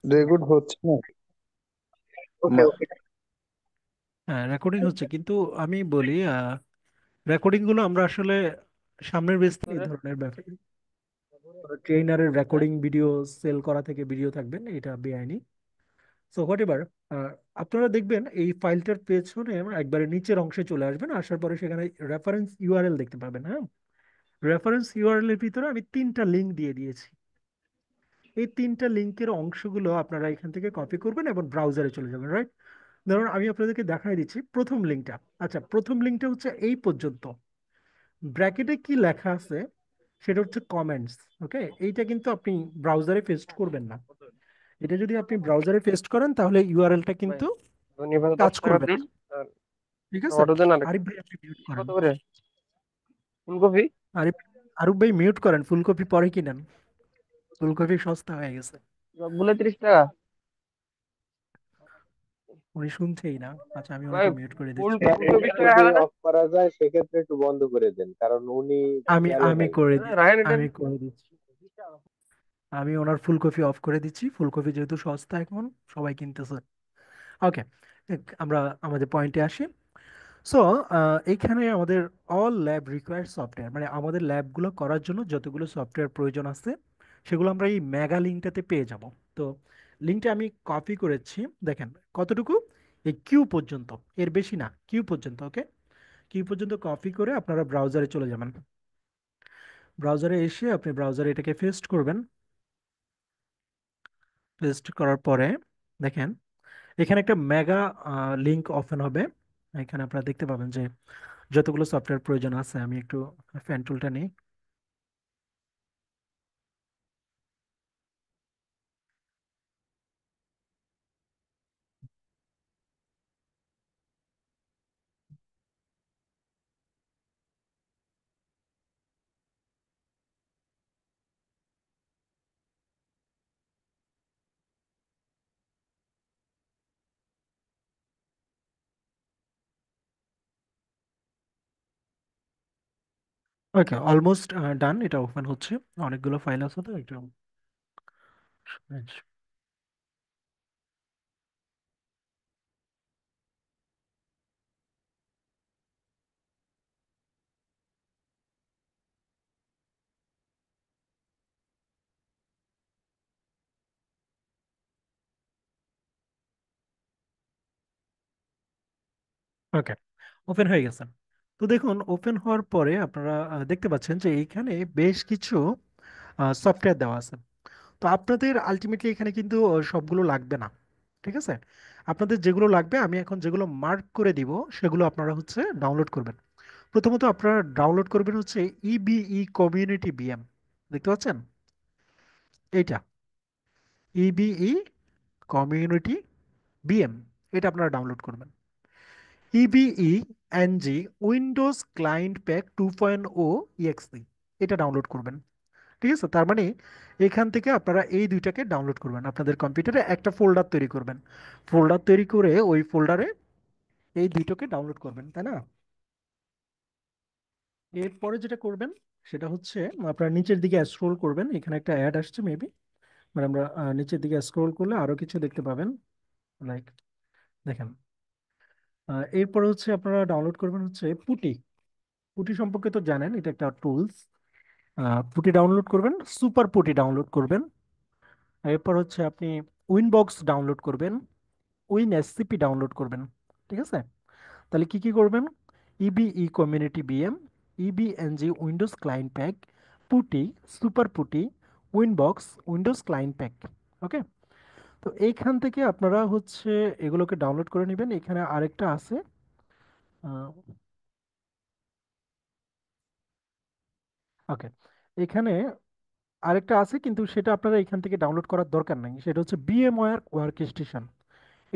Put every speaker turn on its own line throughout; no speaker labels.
Record হচ্ছে না।
ওকে
মা-
ওকে।
হ্যাঁ, রেকর্ডিং হচ্ছে, কিন্তু আমি বলি রেকর্ডিং গুলো আমরা আসলে সামনের বেস থেকে এই ধরনের ব্যাপার, ট্রেনারের রেকর্ডিং ভিডিও সেল করা থেকে ভিডিও থাকবেন, এটা বেআইনি। সো হোয়াট এভার, আপনারা দেখবেন এই ফাইলটার পেছনে একবারে নিচের অংশে চলে আসবেন, আসার পরে সেখানে রেফারেন্স ইউআরএল দেখতে পাবেন। হ্যাঁ, রেফারেন্স ইউআরএল এর ভিতরে আমি তিনটা লিঙ্ক দিয়ে দিয়েছি। এই তিনটা লিঙ্কের অংশগুলো আপনারা এখান থেকে কপি করবেন এবং ব্রাউজারে চলে যাবেন, রাইট? ধরুন আমি আপনাদেরকে দেখাই দিচ্ছি প্রথম লিঙ্কটা। আচ্ছা, প্রথম লিঙ্কটা হচ্ছে এই পর্যন্ত, ব্র্যাকেটে কি লেখা আছে সেটা হচ্ছে কমেন্টস। ওকে, এইটা কিন্তু আপনি ব্রাউজারে পেস্ট করবেন না। এটা যদি আপনি ব্রাউজারে পেস্ট করেন তাহলে ইউআরএলটা
ভাই
কিন্তু
ধন্যবাদ,
কাজ
10 টাকা
করবে না।
দিন। আর
ঠিক আছে,
অর্ডার দেন আরেকটা।
আরিফ ভাই আপনি মিউট করেন।
কত করে ফুলকপি?
আরিফ আরুপ ভাই মিউট করেন, ফুলকপি পরে কিনেন, ফুলকপি সস্তা হয়ে গেছে।
সবগুলো 30 টাকা?
উনি শুনছেই না। আচ্ছা, আমি
ভাই
ওনাকে মিউট করে
ফুল
দিচ্ছি।
ফুলকপি 20 টাকা
যদি
আলাদা।
অফ করা যায় সেক্ষেত্রে একটু বন্ধ করে দেন, কারণ উনি
আমি
খেয়ালে
আমি
নাই।
করে দিচ্ছি,
রায়ন এটা।
আমি করে দিচ্ছি। আমি ওনার ফুলকপি অফ করে দিচ্ছি, ফুলকপি যেহেতু সস্তা এখন সবাই কিনতেছে। ওকে, আমরা আমাদের পয়েন্টে আসি। সো এইখানে আমাদের অল ল্যাব রিকোয়ার্ড সফটওয়্যার, মানে আমাদের ল্যাবগুলো করার জন্য যতগুলো সফটওয়্যার প্রয়োজন আছে সেগুলো আমরা এই মেগা লিঙ্কটাতে পেয়ে যাব। তো লিঙ্কটা আমি কপি করেছি, দেখেন কতটুকু, এই কিউ পর্যন্ত, এর বেশি না, কিউ পর্যন্ত। ওকে, কিউ পর্যন্ত কপি করে আপনারা ব্রাউজারে চলে যাবেন। ব্রাউজারে এসে আপনি ব্রাউজারে এটাকে পেস্ট করবেন। পেস্ট করার পরে দেখেন এখানে একটা মেগা লিঙ্ক ওপেন হবে। এখানে আপনারা দেখতে পাবেন যে যতগুলো সফটওয়্যার প্রয়োজন আছে। আমি একটু ফ্যান টুলটা নিই। ওকে, অলমোস্ট ডান, এটা ওপেন হচ্ছে। অনেকগুলো ফাইল আছে তো একটু। ওকে, ওপেন হয়ে গেছে। তো দেখুন, ওপেন হওয়ার পরে আপনারা দেখতে পাচ্ছেন যে এইখানে বেশ কিছু সফটওয়্যার দেওয়া আছে। তো আপনাদের আলটিমেটলি এখানে কিন্তু সবগুলো লাগবে না। ঠিক আছে, আপনাদের যেগুলো লাগবে আমি এখন যেগুলো মার্ক করে দিব সেগুলো আপনারা হচ্ছে ডাউনলোড করবেন। প্রথমত আপনারা ডাউনলোড করবেন হচ্ছে ইবিই কমিউনিটি বিএম, দেখতে পাচ্ছেন এইটা, ইবিই কমিউনিটি বিএম, এটা আপনারা ডাউনলোড করবেন। EVE NG Windows client pack 2.0 EXE, এটা ডাউনলোড করবেন। ঠিক আছে, তার মানে এখান থেকে আপনারা এই দুইটাকে ডাউনলোড করবেন, আপনাদের কম্পিউটারে একটা ফোল্ডার তৈরি করবেন। ফোল্ডার তৈরি করে ওই ফোল্ডারে এই দুইটাকে ডাউনলোড করবেন, তাই না? এরপরে যেটা করবেন সেটা হচ্ছে আপনারা নিচের দিকে স্ক্রোল করবেন, এখানে একটা অ্যাড আসছে মেবি, মানে আমরা নিচের দিকে স্ক্রোল করলে আরো কিছু দেখতে পাবেন। লাইক দেখেন, এরপরে হচ্ছে আপনারা ডাউনলোড করবেন হচ্ছে পুটি। পুটি সম্পর্কে তো জানেন, এটা একটা টুলস। পুটি ডাউনলোড করবেন, সুপার পুটি ডাউনলোড করবেন। এরপর হচ্ছে আপনি উইনবক্স ডাউনলোড করবেন, উইন এসসিপি ডাউনলোড করবেন। ঠিক আছে, তাহলে কি কি করবেন? EVE community VM, EVE NG Windows client pack, putty, super putty, Winbox, Windows client pack. Okay, তো এইখান থেকে আপনারা হচ্ছে এগুলোকে ডাউনলোড করে নেবেন। এখানে আরেকটা আছে, ওকে, এখানে আরেকটা আছে কিন্তু সেটা আপনারা এখান থেকে ডাউনলোড করার দরকার নাই। সেটা হচ্ছে বিএমওয়ার ওয়ার্ক স্টেশন।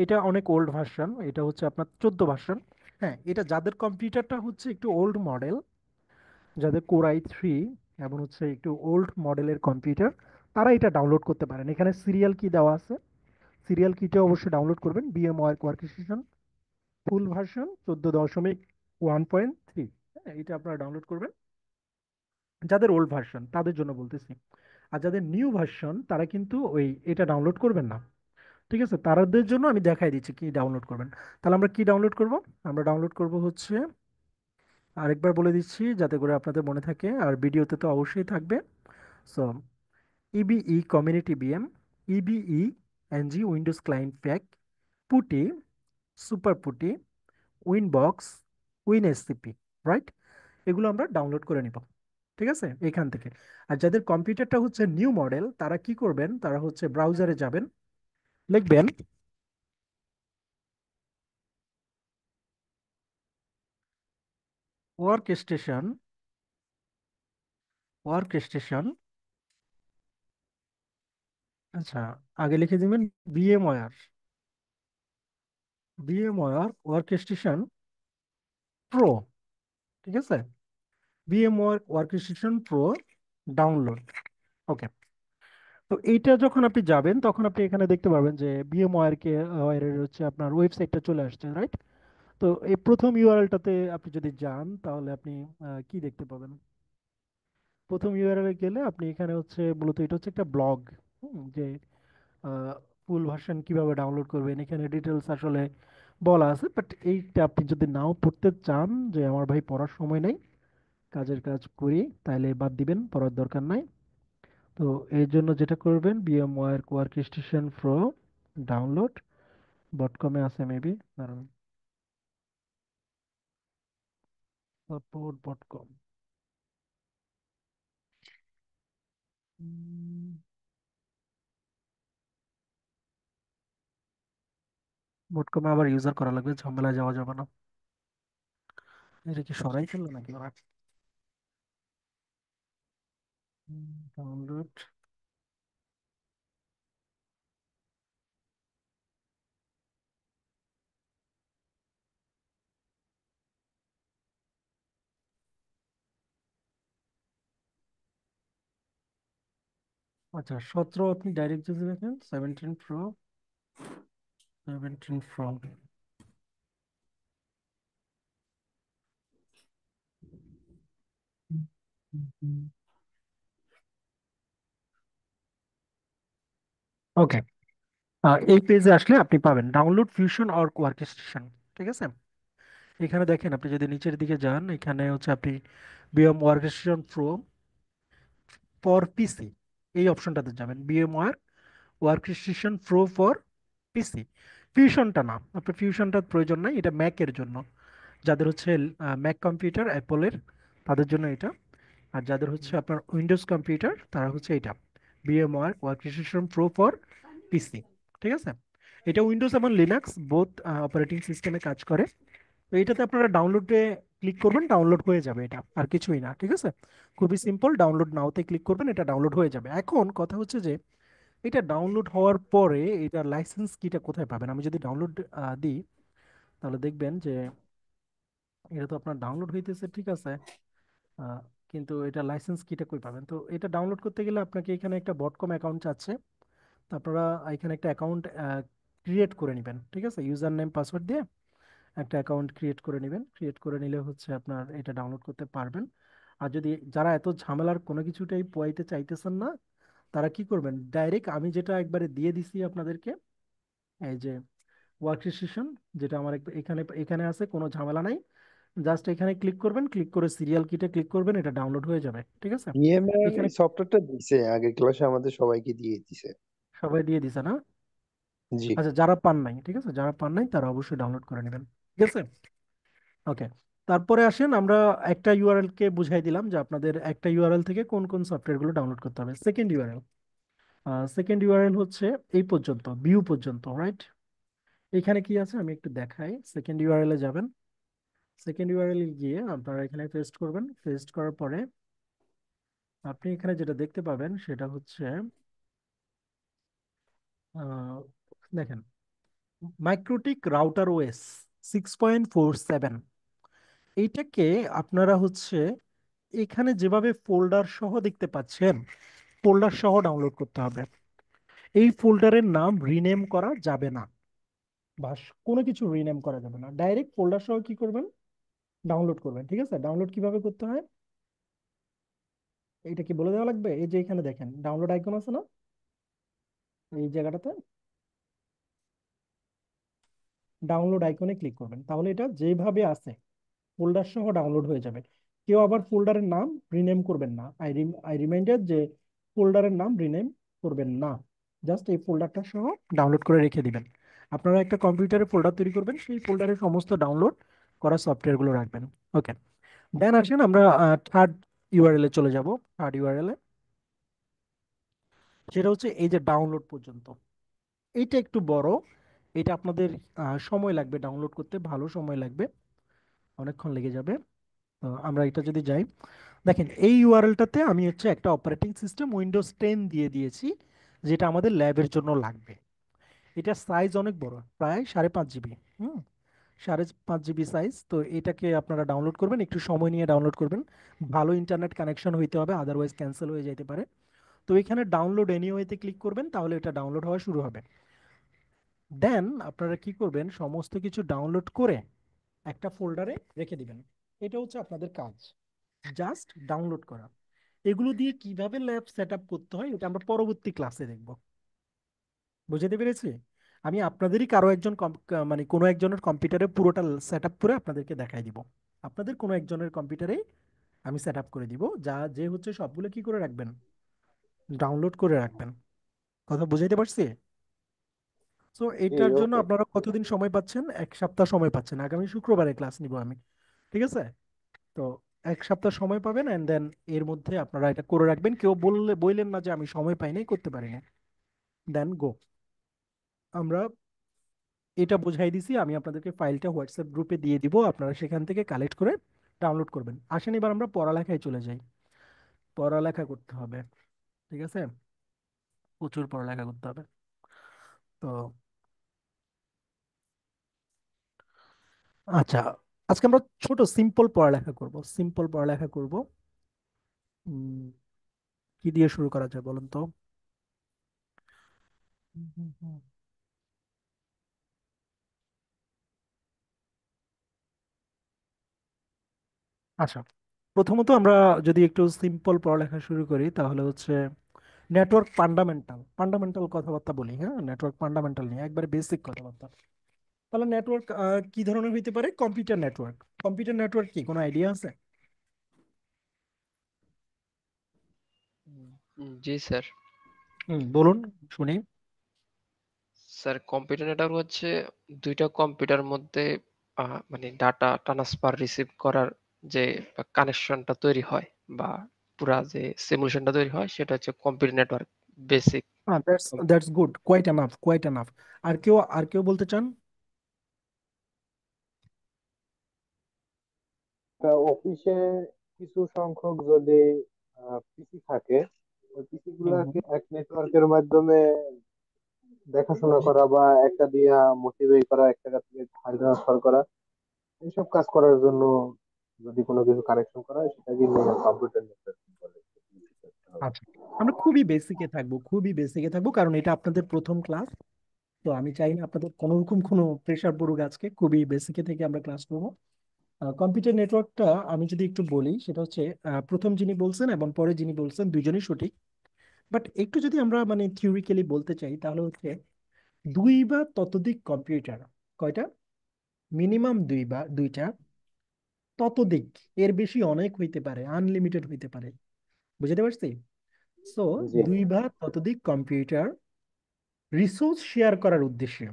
এটা অনেক ওল্ড ভার্সন, এটা হচ্ছে আপনার 14 ভার্সন। হ্যাঁ, এটা যাদের কম্পিউটারটা হচ্ছে একটু ওল্ড মডেল, যাদের কোর i3 এবং হচ্ছে একটু ওল্ড মডেলের কম্পিউটার, তারা এটা ডাউনলোড করতে পারেন। এখানে সিরিয়াল কি দেওয়া আছে, সিরিয়াল কিটা অবশ্যই ডাউনলোড করবেন। বিএমওয়ার ওয়ার্ক স্টেশন ফুল ভার্সন 14.1.3, হ্যাঁ, এটা আপনারা ডাউনলোড করবেন যাদের ওল্ড ভার্সন তাদের জন্য বলতেছি। আর যাদের নিউ ভার্সন তারা কিন্তু ওই এটা ডাউনলোড করবেন না। ঠিক আছে, তাদের জন্য আমি দেখাই দিচ্ছি কি ডাউনলোড করবেন। তাহলে আমরা কি ডাউনলোড করব? আমরা ডাউনলোড করব হচ্ছে, আরেকবার বলে দিচ্ছি যাতে করে আপনাদের মনে থাকে, আর ভিডিওতে তো অবশ্যই থাকবে। So EVE community VM, EVE NG Windows client pack, putty, super putty, Winbox, WinSCP, right? এগুলো আমরা ডাউনলোড করে নিব, ঠিক আছে, এখান থেকে। আর যাদের কম্পিউটারটা হচ্ছে নিউ মডেল, তারা কি করবেন, তারা হচ্ছে ব্রাউজারে যাবেন, লিখবেন ওয়ার্ক স্টেশন, ওয়ার্ক স্টেশন, আচ্ছা, আগে লিখে দিবেন বিএমওয়ার, বিএমওয়ার ওয়ার্ক স্টেশন প্রো, ঠিক আছে, বিএমওয়ার ওয়ার্ক স্টেশন প্রো ডাউনলোড। ওকে। তো এইটা যখন আপনি যাবেন তখন আপনি এখানে দেখতে পারবেন যে বিএমওয়ার কে এর হচ্ছে আপনার ওয়েবসাইটটা চলে আসছে, রাইট? তো এই প্রথম ইউআরএলটাতে আপনি যদি যান তাহলে আপনি কি দেখতে পাবেন? প্রথম ইউআরএল এ গেলে আপনি এখানে হচ্ছে মূলত এটা হচ্ছে একটা ব্লগ, যে ফুল ভার্সন কিভাবে ডাউনলোড করবেন এখানে ডিটেলস আসলে বলা আছে। বাট এইটা আপনি যদি নাও পড়তে চান, যে আমার ভাই পড়ার সময় নেই, কাজের কাজ করি, তাহলে বাদ দিবেন, পড়ার দরকার নাই। তো এর জন্য যেটা করবেন, VMware workstation pro download dot কমে আছে মেবি, দাঁড়ান, সাপোর্ট ডট কম, ডট কমে আবার ইউজার করা লাগবে, ঝামেলায় যাওয়া যাবে না। এটা কি সরাই ফেললো নাকি ওরা? ডাউনলোড, আচ্ছা 17 আপনি ডাইরেক্ট যদি দেখেন, 17 প্রো, 17 প্রো। ওকে, এই পেজে আসলে আপনি পাবেন download fusion or work station, ঠিক আছে। এখানে দেখেন, আপনি যদি নিচের দিকে যান, এখানে হচ্ছে আপনি VM workstation pro for PC, এই অপশনটাতে যাবেন, VMware workstation pro for PC. ফিউশনটা না, আপনার ফিউশনটার প্রয়োজন নাই, এটা ম্যাকের জন্য, যাদের হচ্ছে ম্যাক কম্পিউটার অ্যাপলের, তাদের জন্য এটা। আর যাদের হচ্ছে আপনার উইন্ডোজ কম্পিউটার, তারা হচ্ছে এটা, VMware workstation pro for PC, ঠিক আছে। এটা উইন্ডোজ এবং লিনাক্স বোথ অপারেটিং সিস্টেমে কাজ করে। তো এটাতে আপনারা ডাউনলোডে ক্লিক করবেন, ডাউনলোড হয়ে যাবে, এটা আর কিছুই না, ঠিক আছে। খুবই সিম্পল, ডাউনলোড নাওতে ক্লিক করবেন, এটা ডাউনলোড হয়ে যাবে। এখন কথা হচ্ছে যে এটা ডাউনলোড হওয়ার পরে এটা লাইসেন্স কিটা কোথায় পাবেন? আমি যদি ডাউনলোড দিই, তাহলে দেখবেন যে এটা তো আপনার ডাউনলোড হইতেছে, ঠিক আছে, আহ, কিন্তু এটা লাইসেন্স কিটা কই পাবেন? তো এটা ডাউনলোড করতে গেলে আপনাকে এখানে একটা বটকম অ্যাকাউন্ট চাচ্ছে। তো আপনারা এখানে একটা অ্যাকাউন্ট ক্রিয়েট করে নেবেন, ঠিক আছে, ইউজার নেম পাসওয়ার্ড দিয়ে একটা অ্যাকাউন্ট ক্রিয়েট করে নেবেন। ক্রিয়েট করে নিলে হচ্ছে আপনার এটা ডাউনলোড করতে পারবেন। আর যদি যারা এত ঝামেলার কোনো কিছুটাই পোয়াইতে চাইতেছেন না, তারা কি করবেন, ডাইরেক্ট আমি যেটা একবারে দিয়ে দিছি আপনাদেরকে, এই যে ওয়ার্ক স্টেশন, যেটা আমার এখানে এখানে আছে, কোনো ঝামেলা নাই। জাস্ট এখানে ক্লিক করবেন, ক্লিক করে সিরিয়াল কিটে ক্লিক করবেন, এটা ডাউনলোড হয়ে যাবে, ঠিক আছে।
ইএমআই
এখানে
সফটওয়্যারটা দিছে আগের ক্লাসে আমাদের সবাইকে দিয়ে দিছে।
সবাই দিয়ে দিছে না?
জি।
আচ্ছা, যারা পান নাই, ঠিক আছে, যারা পান নাই তারা অবশ্যই ডাউনলোড করে নেবেন, ঠিক আছে। ওকে, তারপরে আসেন, আমরা একটা ইউআরএল কে বুঝাই দিলাম যে আপনাদের একটা ইউআরএল থেকে কোন কোন সফটওয়্যারগুলো ডাউনলোড করতে হবে। সেকেন্ড ইউআরএল, সেকেন্ড ইউআরএল হচ্ছে এই পর্যন্ত, ভিউ পর্যন্ত, রাইট? এখানে কি আছে আমি একটু দেখাই। সেকেন্ড ইউআরএল এ যাবেন, সেকেন্ড ইউআরএল এ গিয়ে আপনারা এখানে পেস্ট করবেন, পেস্ট করার পরে আপনি এখানে যেটা দেখতে পাবেন সেটা হচ্ছে আহ, দেখেন, মাইক্রোটিক রাউটার ওএস 6.47, এইটাকে আপনারা হচ্ছে এখানে যেভাবে ফোল্ডার সহ দেখতে পাচ্ছেন, ফোল্ডার সহ ডাউনলোড করতে হবে। এই ফোল্ডারের নাম রিনেম করা যাবে না, বা কোনো কিছু রিনেম করা যাবে না, ডাইরেক্ট ফোল্ডার সহ কি করবেন, ডাউনলোড করবেন, ঠিক আছে। ডাউনলোড কিভাবে করতে হয় এটা কি বলে দেওয়া লাগবে? এই যে এখানে দেখেন ডাউনলোড আইকন আছে না, এই জায়গাটাতে, ডাউনলোড আইকনে ক্লিক করবেন, তাহলে এটা যেভাবে আছে ফোল্ডার সহ ডাউনলোড হয়ে যাবে। কেউ আবার ফোল্ডারের নাম রিনেম করবেন না। আই রিমাইন্ডার যে ফোল্ডারের নাম রিনেম করবেন না, জাস্ট এই ফোল্ডারটা সহ ডাউনলোড করে রেখে দিবেন। আপনারা একটা কম্পিউটারে ফোল্ডার তৈরি করবেন, সেই ফোল্ডারে সমস্ত ডাউনলোড করা সফটওয়্যারগুলো রাখবেন। ওকে, দেন আসেন আমরা থার্ড ইউআরএল এ চলে যাব। থার্ড ইউআরএল এ সেটা হচ্ছে এই যে ডাউনলোড পর্যন্ত, এইটা একটু বড়, এটা আপনাদের সময় লাগবে ডাউনলোড করতে, ভালো সময় লাগবে, অনেকক্ষণ লেগে যাবে। তো আমরা এটা যদি যাই, দেখেন এই ইউআরএলটাতে আমি হচ্ছে একটা অপারেটিং সিস্টেম উইন্ডোজ 10 দিয়ে দিয়েছি, যেটা আমাদের ল্যাবের জন্য লাগবে। এটা সাইজ অনেক বড়, প্রায় 5.5 জিবি। হুম, 5.5 জিবি সাইজ। তো এটাকে আপনারা ডাউনলোড করবেন, একটু সময় নিয়ে ডাউনলোড করবেন, ভালো ইন্টারনেট কানেকশন হইতে হবে, আদারওয়াইজ ক্যান্সেল হয়ে যেতে পারে। তো এখানে ডাউনলোড এনিওয়েতে ক্লিক করবেন, তাহলে এটা ডাউনলোড হওয়া শুরু হবে। দেন আপনারা কি করবেন, সমস্ত কিছু ডাউনলোড করে একটা ফোল্ডারে রেখে দিবেন। এটা হচ্ছে আপনাদের কাজ, জাস্ট ডাউনলোড করা। এগুলো দিয়ে কিভাবে ল্যাব সেট আপ করতে হয় এটা আমরা পরবর্তী ক্লাসে দেখব। বুঝতে পেরেছি? আমি আপনাদেরই কারো একজন মানে কোনো একজনের কম্পিউটারে পুরোটা সেট আপ করে আপনাদেরকে দেখাই দিব। আপনাদের কোনো একজনের কম্পিউটারে আমি সেট আপ করে দিব, যা যে হচ্ছে সবগুলো কি করে রাখবেন, ডাউনলোড করে রাখবেন। কথা বুঝাইতে পারছি? তো
জি,
এটার জন্য
ওকে।
আপনারা কতদিন সময় পাচ্ছেন? 1 সপ্তাহ সময় পাচ্ছেন। আগামী শুক্রবারে ক্লাস নিব আমি, ঠিক আছে? তো 1 সপ্তাহ সময় পাবেন, এন্ড দেন এর মধ্যে আপনারা এটা করে রাখবেন। কেউ বললেন না যে আমি সময় পাই নাই, করতে পারি না। দেন গো, আমরা এটা বুঝাই দিছি। আমি আপনাদেরকে ফাইলটা হোয়াটসঅ্যাপ গ্রুপে দিয়ে দিব, আপনারা সেখান থেকে কালেক্ট করে ডাউনলোড করবেন। আসেন এবার আমরা পড়ালেখায় চলে যাই। পড়ালেখা করতে হবে, ঠিক আছে? প্রচুর পড়ালেখা করতে হবে। তো আচ্ছা, আজকে আমরা ছোট সিম্পল পড়ালেখা করব, সিম্পল পড়ালেখা করব। উম, কি দিয়ে শুরু করা যায় বলুন তো? হুম, হুম, হুম। আচ্ছা, প্রথমত আমরা যদি একটু সিম্পল পড়ালেখা শুরু করি, তাহলে হচ্ছে নেটওয়ার্ক ফান্ডামেন্টাল, ফান্ডামেন্টাল কথাবার্তা বলি। হ্যাঁ, নেটওয়ার্ক ফান্ডামেন্টাল নিয়ে একবারে বেসিক কথাবার্তা। তাহলে নেটওয়ার্ক কি ধরনের হইতে পারে? Computer network. কম্পিউটার নেটওয়ার্ক কি কোনো আইডিয়া আছে?
জি স্যার।
বলুন, শুনি।
স্যার, কম্পিউটার নেটওয়ার্ক হচ্ছে দুইটা কম্পিউটার মধ্যে মানে ডাটা ট্রান্সফার রিসিভ করার যে কানেকশনটা তৈরি হয়, বা পুরা যে সিমুলেশনটা তৈরি হয়, সেটা হচ্ছে কম্পিউটার নেটওয়ার্ক বেসিক।
হ্যাঁ, that's good, quite enough, quite enough. আর কেউ বলতে চান?
তা অফিসে কিছু সংখ্যক যদি পিসি থাকে, ওই পিসি
হুম,
গুলাকে
হুম।
এক নেটওয়ার্কের মাধ্যমে দেখাশোনা করা বা একটা দিয়া মোটিভেট করা, একটা থেকে ফাইল ট্রান্সফার করা, এইসব কাজ করার জন্য যদি কোনো কিছু কারেকশন করা হয় সেটাকে কম্পিউটার নেটওয়ার্কিং বলে।
আচ্ছা, আমরা খুবই বেসিকে থাকবো, খুবই বেসিকে থাকবো, কারণ এটা আপনাদের প্রথম ক্লাস। তো আমি চাই না আপনাদের কোনো রকম কোনো প্রেশার পড়ুক, আজকে খুবই বেসিকে থেকে আমরা ক্লাস করবো। কম্পিউটার নেটওয়ার্কটা আমি যদি একটু বলি, সেটা হচ্ছে প্রথম যিনি বলছেন এবং পরে যিনি বলছেন দুইজনই সঠিক। বাট একটু যদি আমরা মানে থিওরিক্যালি বলতে চাই, তাহলে হচ্ছে দুই বা ততোধিক কম্পিউটার। কয়টা? মিনিমাম দুই বা দুইটা, ততোধিক এর বেশি অনেক হইতে পারে, আনলিমিটেড হইতে পারে। বুঝতে পারছি? সো
জি।
দুই বা ততোধিক কম্পিউটার রিসোর্স শেয়ার করার উদ্দেশ্যে,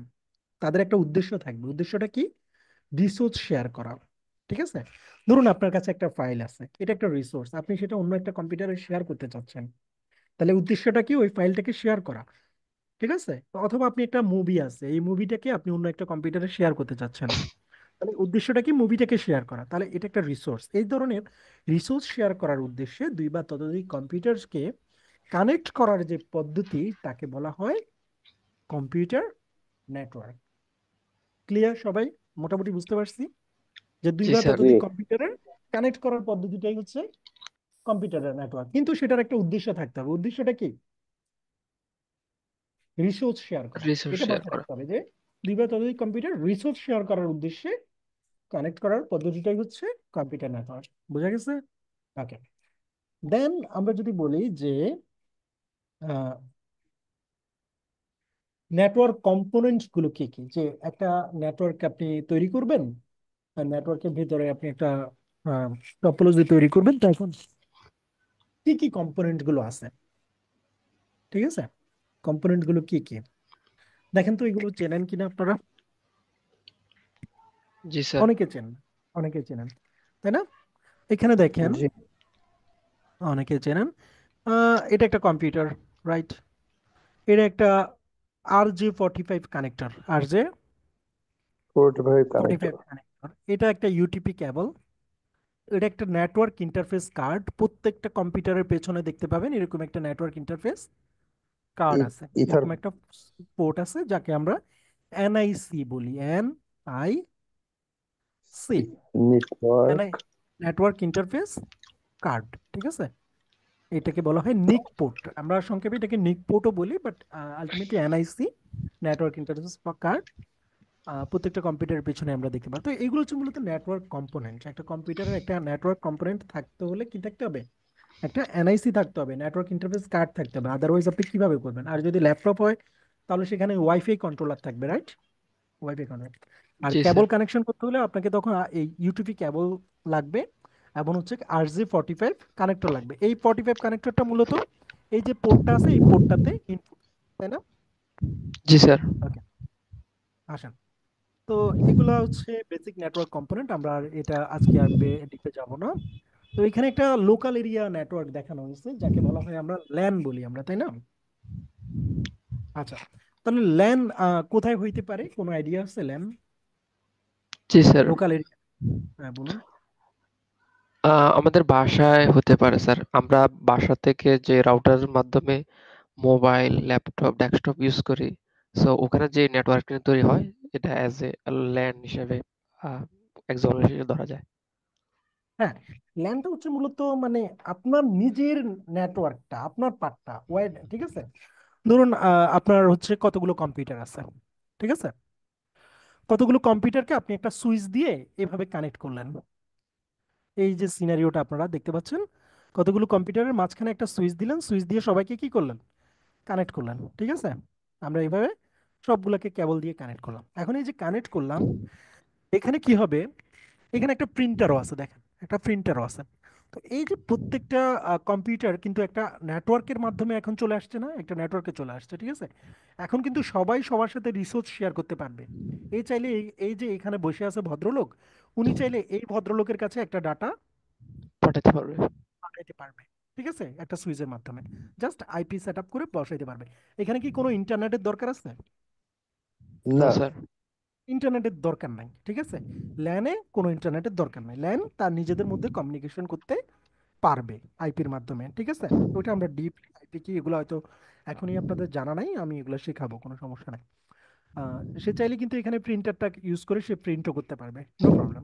তাদের একটা উদ্দেশ্য থাকবে। উদ্দেশ্যটা কি? রিসোর্স শেয়ার করা। ঠিক আছে? ধরুন আপনার কাছে একটা ফাইল আছে, এটা একটা রিসোর্স, আপনি সেটা অন্য একটা কম্পিউটারে শেয়ার করতে চাচ্ছেন। তাহলে উদ্দেশ্যটা কি? ওই ফাইলটাকে শেয়ার করা। ঠিক আছে? অথবা আপনি একটা মুভি আছে, এই মুভিটাকে আপনি অন্য একটা কম্পিউটারে শেয়ার করতে চাচ্ছেন। তাহলে উদ্দেশ্যটা কি? মুভিটাকে শেয়ার করা। তাহলে এটা একটা রিসোর্স। এই ধরনের রিসোর্স শেয়ার করার উদ্দেশ্যে দুই বা ততোধিক কম্পিউটারকে কানেক্ট করার যে পদ্ধতি, তাকে বলা হয় কম্পিউটার নেটওয়ার্ক। ক্লিয়ার সবাই? মোটামুটি বুঝতে পারছি যে দুই
জি
বা
স্যার।
জি।
ততোধিক কম্পিউটারে কানেক্ট করার পদ্ধতিটাই হচ্ছে কম্পিউটারের নেটওয়ার্ক। কিন্তু সেটার একটা উদ্দেশ্য থাকতে হবে। উদ্দেশ্যটা কি? রিসোর্স শেয়ার করা।
রিসোর্স
এটা
শেয়ার
মাথায়
করা।
রাখতে হবে যে দুই বা ততোধিক কম্পিউটার রিসোর্স শেয়ার করার উদ্দেশ্যে কানেক্ট করার পদ্ধতিটাই হচ্ছে কম্পিউটার নেটওয়ার্ক। বোঝা গেছে? ওকে, দেন আমরা যদি বলি যে নেটওয়ার্ক কম্পোনেন্টস গুলো কি কি, যে একটা নেটওয়ার্ক আপনি তৈরি করবেন, আর নেটওয়ার্কের ভিতরে আপনি একটা টপোলজি তৈরি করবেন, তখন কি কি কম্পোনেন্ট গুলো আছে, ঠিক আছে? কম্পোনেন্ট গুলো কি কি, দেখেন তো এগুলো চেনেন কিনা আপনারা।
জি স্যার।
অনেকে চেনেন, অনেকে চেনেন, তাই না? এখানে দেখেন,
জি।
অনেকে চেনেন। এটা একটা কম্পিউটার, রাইট? এটা একটা RJ45 কানেক্টর,
পোর্ট ভাই
ফর্টি
কানেক্টর।
Five connector. এটা একটা ইউটিপি কেবল। এটা একটা নেটওয়ার্ক ইন্টারফেস কার্ড। প্রত্যেকটা কম্পিউটারের পেছনে দেখতে পাবেন এরকম একটা নেটওয়ার্ক ইন্টারফেস কার্ড আছে,
ইথার
এরকম একটা পোর্ট আছে যাকে আমরা এনআইসি বলি, NIC,
network.
NI, network interface card, ঠিক আছে? এটাকে বলা হয় নিক পোর্ট, আমরা সংক্ষেপে এটাকে নিক পোর্টও বলি, but ultimately NIC, network interface card. প্রত্যেকটা কম্পিউটারের পেছনে আমরা দেখতে পাই। তো এগুলো হচ্ছে মূলত নেটওয়ার্ক কম্পোনেন্ট। একটা কম্পিউটারের একটা নেটওয়ার্ক কম্পোনেন্ট থাকতে হলে কি থাকতে হবে? একটা এনআইসি থাকতে হবে, নেটওয়ার্ক ইন্টারফেস কার্ড থাকতে হবে, আদারওয়াইজ আপনি কিভাবে করবেন? আর যদি ল্যাপটপ হয় তাহলে সেখানে ওয়াইফাই কন্ট্রোলার থাকবে, right? Wifi controller. R
J
cable
sir.
Connection করতে হলে আপনাকে তখন এই ইউটিপি কেবল লাগবে, এবং হচ্ছে RJ45 কানেক্টর লাগবে। এই 45 কানেক্টরটা মূলত এই যে পোর্টটা আছে এই পোর্টটাতে ইনপুট, তাই না?
জি স্যার।
ওকে, আসেন। তো এগুলা হচ্ছে বেসিক নেটওয়ার্ক কম্পোনেন্ট, আমরা আর এটা আজকে আর ডিপে যাব না। তো এখানে একটা লোকাল এরিয়া নেটওয়ার্ক দেখানো হয়েছে যাকে বলা হয় আমরা ল্যান বলি আমরা, তাই না? আচ্ছা, তাহলে ল্যান কোথায় হইতে পারে, কোনো আইডিয়া আছে ল্যান?
জি স্যার।
লোকাল এরিয়া, হ্যাঁ বলুন।
আমাদের বাসায় হতে পারে স্যার। আমরা বাসা থেকে যে রাউটারের মাধ্যমে মোবাইল, ল্যাপটপ, ডেস্কটপ ইউজ করি, সো ওখানে যে নেটওয়ার্কিং তৈরি হয় এটা অ্যাজ এ ল্যান হিসেবে এক্সাম্পল হিসেবে ধরা যায়।
হ্যাঁ, ল্যানটা হচ্ছে মূলত মানে আপনার নিজের নেটওয়ার্কটা, আপনার পার্টটা ওয়াইড, ঠিক আছে? ধরুন আপনার হচ্ছে কতগুলো কম্পিউটার আছে, ঠিক আছে? কতগুলো কম্পিউটারকে আপনি একটা সুইচ দিয়ে এভাবে কানেক্ট করলেন। এই যে সিনারিওটা আপনারা দেখতে পাচ্ছেন, কতগুলো কম্পিউটারের মাঝখানে একটা সুইচ দিলেন, সুইচ দিয়ে সবাইকে কি করলেন? কানেক্ট করলেন, ঠিক আছে? আমরা এইভাবে সবগুলোকে কেবল দিয়ে কানেক্ট করলাম। এখন এই যে কানেক্ট করলাম, এখানে কি হবে? এখানে একটা প্রিন্টারও আছে, দেখেন একটা প্রিন্টারও আছে। তো এই যে প্রত্যেকটা কম্পিউটার কিন্তু একটা নেটওয়ার্কের মাধ্যমে এখন চলে আসছে, না একটা নেটওয়ার্কে চলে আসছে, ঠিক আছে? এখন কিন্তু সবাই সবার সাথে রিসোর্স শেয়ার করতে পারবে। এই চাইলে এই যে এখানে বসে আছে ভদ্রলোক, উনি চাইলে এই ভদ্রলোকের কাছে একটা ডাটা
পাঠাতে পারবে।
পাঠাইতে পারবে, ঠিক আছে? একটা সুইচের মাধ্যমে জাস্ট আইপি সেট আপ করে বসাইতে পারবে। এখানে কি কোনো ইন্টারনেটের দরকার আছে?
না
না।
স্যার।
ইন্টারনেটের দরকার নাই, ঠিক আছে? ল্যানে কোনো ইন্টারনেটের দরকার নাই, ল্যান তার নিজেদের মধ্যে কমিউনিকেশন করতে পারবে আইপির মাধ্যমে, ঠিক আছে? ওইটা আমরা ডিপ আইপি কি এগুলো হয়তো এখনই আপনাদের জানা নাই, আমি এগুলো শেখাবো, কোনো সমস্যা নাই। সে চাইলে কিন্তু এখানে প্রিন্টারটা ইউজ করে সে প্রিন্টও করতে পারবে, নো প্রবলেম।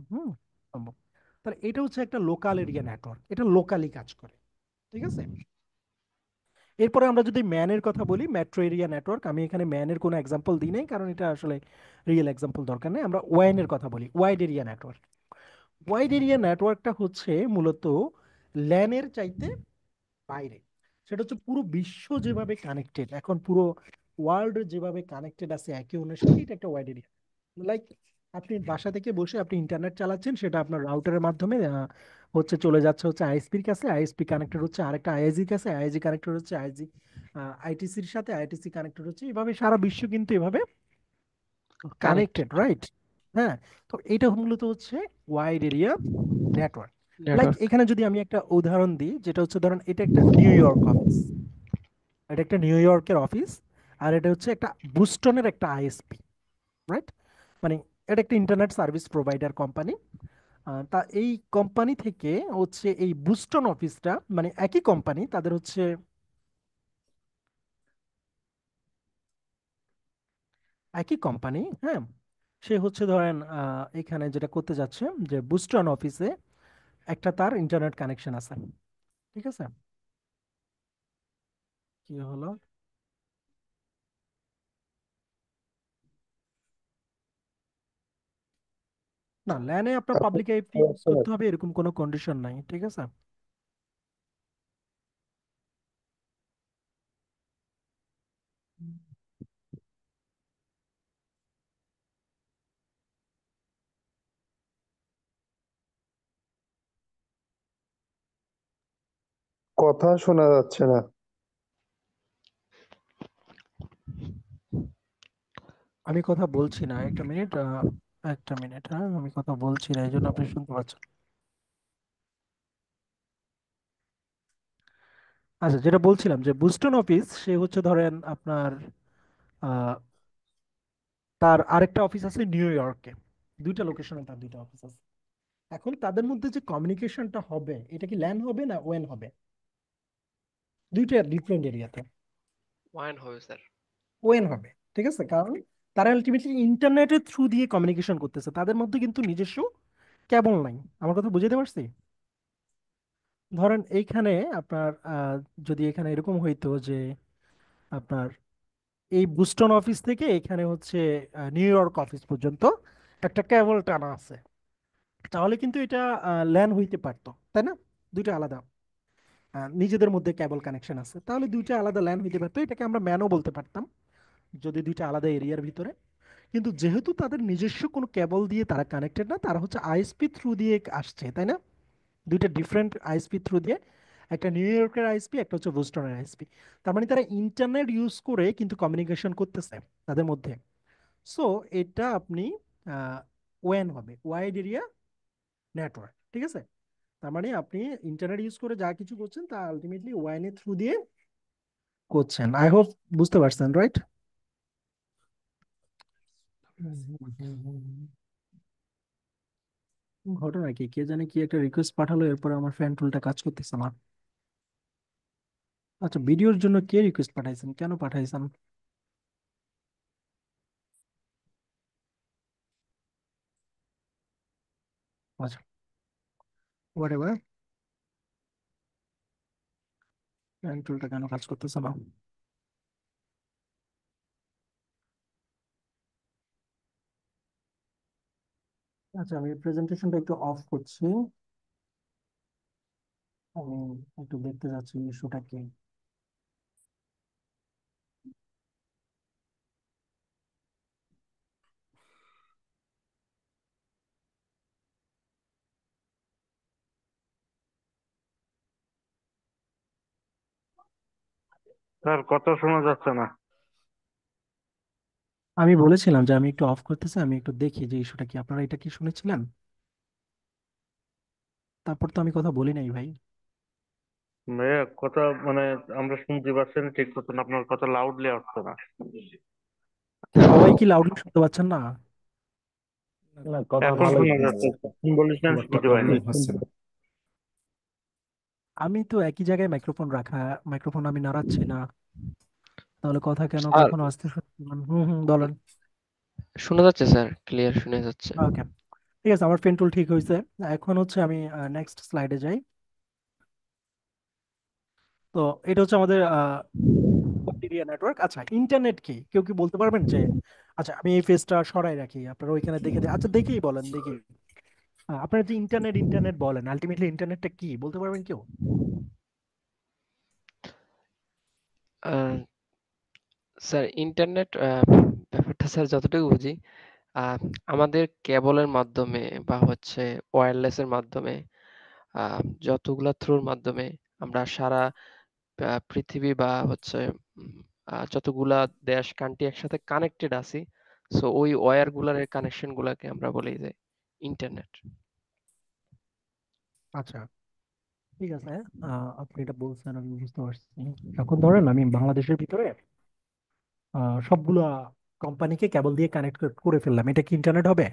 সম্ভব। তাহলে এটা হচ্ছে একটা লোকাল এরিয়া নেটওয়ার্ক, এটা লোকালি কাজ করে, ঠিক আছে? এরপরে আমরা যদি ম্যানের কথা বলি, মেট্রো এরিয়া নেটওয়ার্ক, আমি এখানে ম্যানের কোনো এক্সাম্পল দিই নাই কারণ এটা আসলে রিয়েল এক্সাম্পল দরকার নেই। আমরা ওয়াইনের কথা বলি, wide area network. Wide area নেটওয়ার্কটা হচ্ছে মূলত ল্যানের চাইতে বাইরে। সেটা হচ্ছে পুরো বিশ্ব যেভাবে কানেক্টেড, এখন পুরো ওয়ার্ল্ড যেভাবে কানেক্টেড আছে একে অন্যের সাথে, এটা একটা ওয়াইড এরিয়া। লাইক আপনি বাসা থেকে বসে আপনি ইন্টারনেট চালাচ্ছেন, সেটা আপনার রাউটারের মাধ্যমে হচ্ছে চলে যাচ্ছে হচ্ছে আইএসপির কাছে, আইএসপি কানেক্টেড হচ্ছে আরেকটা আইআইজির কাছে, আইআইজি কানেক্টেড হচ্ছে আইআইজি আইটিসির সাথে, আইটিসি কানেক্টেড হচ্ছে, এভাবে সারা বিশ্ব কিন্তু এভাবে
কানেক্ট।
Connected, right? হ্যাঁ। তো এটা মূলত হচ্ছে wide area network. Like
network.
এখানে যদি আমি একটা উদাহরণ দিই, যেটা হচ্ছে ধরেন এটা একটা নিউ ইয়র্ক অফিস, এটা একটা নিউ ইয়র্কের অফিস, আর এটা হচ্ছে একটা বুস্টনের একটা আইএসপি, রাইট? মানে এটা একটা ইন্টারনেট সার্ভিস প্রোভাইডার কোম্পানি। তা এই কোম্পানি থেকে হচ্ছে এই বুস্টন অফিসটা, মানে একই কোম্পানি, তাদের হচ্ছে একই কোম্পানি, হ্যাঁ। সে হচ্ছে ধরেন এখানে যেটা করতে যাচ্ছে, যে বুস্টন অফিসে একটা তার ইন্টারনেট কানেকশন আছে, ঠিক আছে? কি হলো? না, ল্যানে আপনার
আপনি
পাবলিক আইপি ইউজ করতে হবে এরকম কোনো কন্ডিশন নাই, ঠিক আছে?
কথা শোনা যাচ্ছে না।
আমি কথা বলছি না, একটা মিনিট, একটা মিনিট, হ্যাঁ আমি কথা বলছি না, এই জন্য আপনি শুনতে পাচ্ছেন। আচ্ছা, যেটা বলছিলাম যে বুস্টন অফিস সে হচ্ছে ধরেন আপনার আহ, তার আরেকটা অফিস আছে নিউ ইয়র্কে। দুইটা লোকেশনে তার দুইটা অফিস আছে। এখন তাদের মধ্যে যে কমিউনিকেশনটা হবে, এটা কি ল্যান হবে না ওয়েন হবে? দুইটা ডিফারেন্ট এরিয়াতে
ওয়ান হবে স্যার।
ওয়েন হবে। ঠিক আছে, কারণ তারা আলটিমেটলি ইন্টারনেটের থ্রু দিয়ে কমিউনিকেশন করতেছে, তাদের মধ্যে কিন্তু নিজস্ব কেবল নাই। আমার কথা বুঝতে পারছি? ধরেন এইখানে আপনার যদি এখানে এরকম হইতো যে আপনার এই বুস্টন অফিস থেকে এখানে হচ্ছে নিউ ইয়র্ক অফিস পর্যন্ত একটা কেবল টানা আছে, তাহলে কিন্তু এটা ল্যান হইতে পারতো, তাই না? দুইটা আলাদা নিজেদের মধ্যে কেবল কানেকশন আছে, তাহলে দুইটা আলাদা ল্যান হইতে পারতো, এটাকে আমরা ম্যানও বলতে পারতাম যদি দুইটা আলাদা এরিয়ার ভিতরে। কিন্তু যেহেতু তাদের নিজস্ব কোনো কেবল দিয়ে তারা কানেক্টেড না, তারা হচ্ছে আইএসপি থ্রু দিয়ে আসছে, তাই না? দুইটা ডিফারেন্ট আইএসপি থ্রু দিয়ে, একটা নিউ ইয়র্কের আইএসপি, একটা হচ্ছে বোস্টনের আইএসপি। তার মানে তারা ইন্টারনেট ইউজ করে কিন্তু কমিউনিকেশন করতেছে তাদের মধ্যে। সো এটা আপনি ওয়ান হবে, ওয়াইড এরিয়া নেটওয়ার্ক। ঠিক আছে, তার মানে আপনি ইন্টারনেট ইউজ করে যা কিছু করছেন তা আলটিমেটলি ওয়ান এর থ্রু দিয়ে করছেন। আই হোপ বুঝতে পারছেন, রাইট? ঘটনা কি, কে জানে কি একটা রিকোয়েস্ট পাঠালো, এরপরে আমার ফ্যান টুলটা কাজ করতেছে না। আচ্ছা, ভিডিওর জন্য কে রিকোয়েস্ট পাঠাইছেন, কেন পাঠাইছেন? আচ্ছা, হোয়াট এভার। ফ্যান টুলটা কেন কাজ করতেছে না? আচ্ছা, আমি প্রেজেন্টেশনটা একটু অফ করছি, আমি একটু দেখতে যাচ্ছি ইস্যুটা কি।
স্যার, কথা শোনা যাচ্ছে না।
আমি বলেছিলাম যে আমি একটু অফ করতেছি, আমি একটু দেখি যে ইস্যুটা কি। আপনারা এটা কি শুনেছিলেন? তারপর তো আমি কথা বলি নাই ভাই।
ভাইয়া, কথা মানে আমরা শুনতে পাচ্ছি না ঠিক মতন, আপনার কথা লাউডলি আসছে না।
সবাই কি লাউডলি শুনতে পাচ্ছেন না?
না, কথা
এখন
ভালোই
শোনা
শুনতে
যাচ্ছে,
পাচ্ছি।
কখন বলেছেন
খুব একটা
শুনতে পাইনি।
প্রবলেম হচ্ছে না।
আমি তো একই জায়গায় মাইক্রোফোন রাখা, মাইক্রোফোন আমি নাড়াচ্ছি না, তাহলে কথা কেন
স্যার
কখনো আসতে হুম হুম, বলেন।
শোনা যাচ্ছে স্যার, ক্লিয়ার শোনা যাচ্ছে।
ওকে, ঠিক আছে, আমার পেন টুল ঠিক হয়েছে। এখন হচ্ছে আমি নেক্সট স্লাইডে যাই। তো এটা হচ্ছে আমাদের এরিয়া নেটওয়ার্ক। আচ্ছা, ইন্টারনেট কি কেউ কি বলতে পারবেন যে, আচ্ছা আমি এই ফেসটা সরাই রাখি, আপনারা ওইখানে দেখে আচ্ছা দেখেই বলেন দেখি, আপনারা যে ইন্টারনেট ইন্টারনেট বলেন, আলটিমেটলি ইন্টারনেটটা কি বলতে পারবেন কেউ?
আহ, স্যার ইন্টারনেট ব্যাপারটা স্যার যতটুকু বুঝি, আহ, আমাদের কেবলের মাধ্যমে বা হচ্ছে ওয়্যারলেসের মাধ্যমে, যতগুলা থ্রুর মাধ্যমে আমরা সারা পৃথিবী বা হচ্ছে যতগুলা দেশ কান্ট্রি একসাথে কানেক্টেড আছি, সো ওই ওয়্যার গুলার কানেকশন গুলাকে আমরা বলি যে ইন্টারনেট।
আচ্ছা, ঠিক আছে, আপনি এটা বলছেন আমি বুঝতে পারছি। এখন ধরেন আমি বাংলাদেশের ভিতরে সবগুলা কোম্পানিকে কেবল দিয়ে কানেক্ট করে ফেললাম, এটা কি ইন্টারনেট হবে?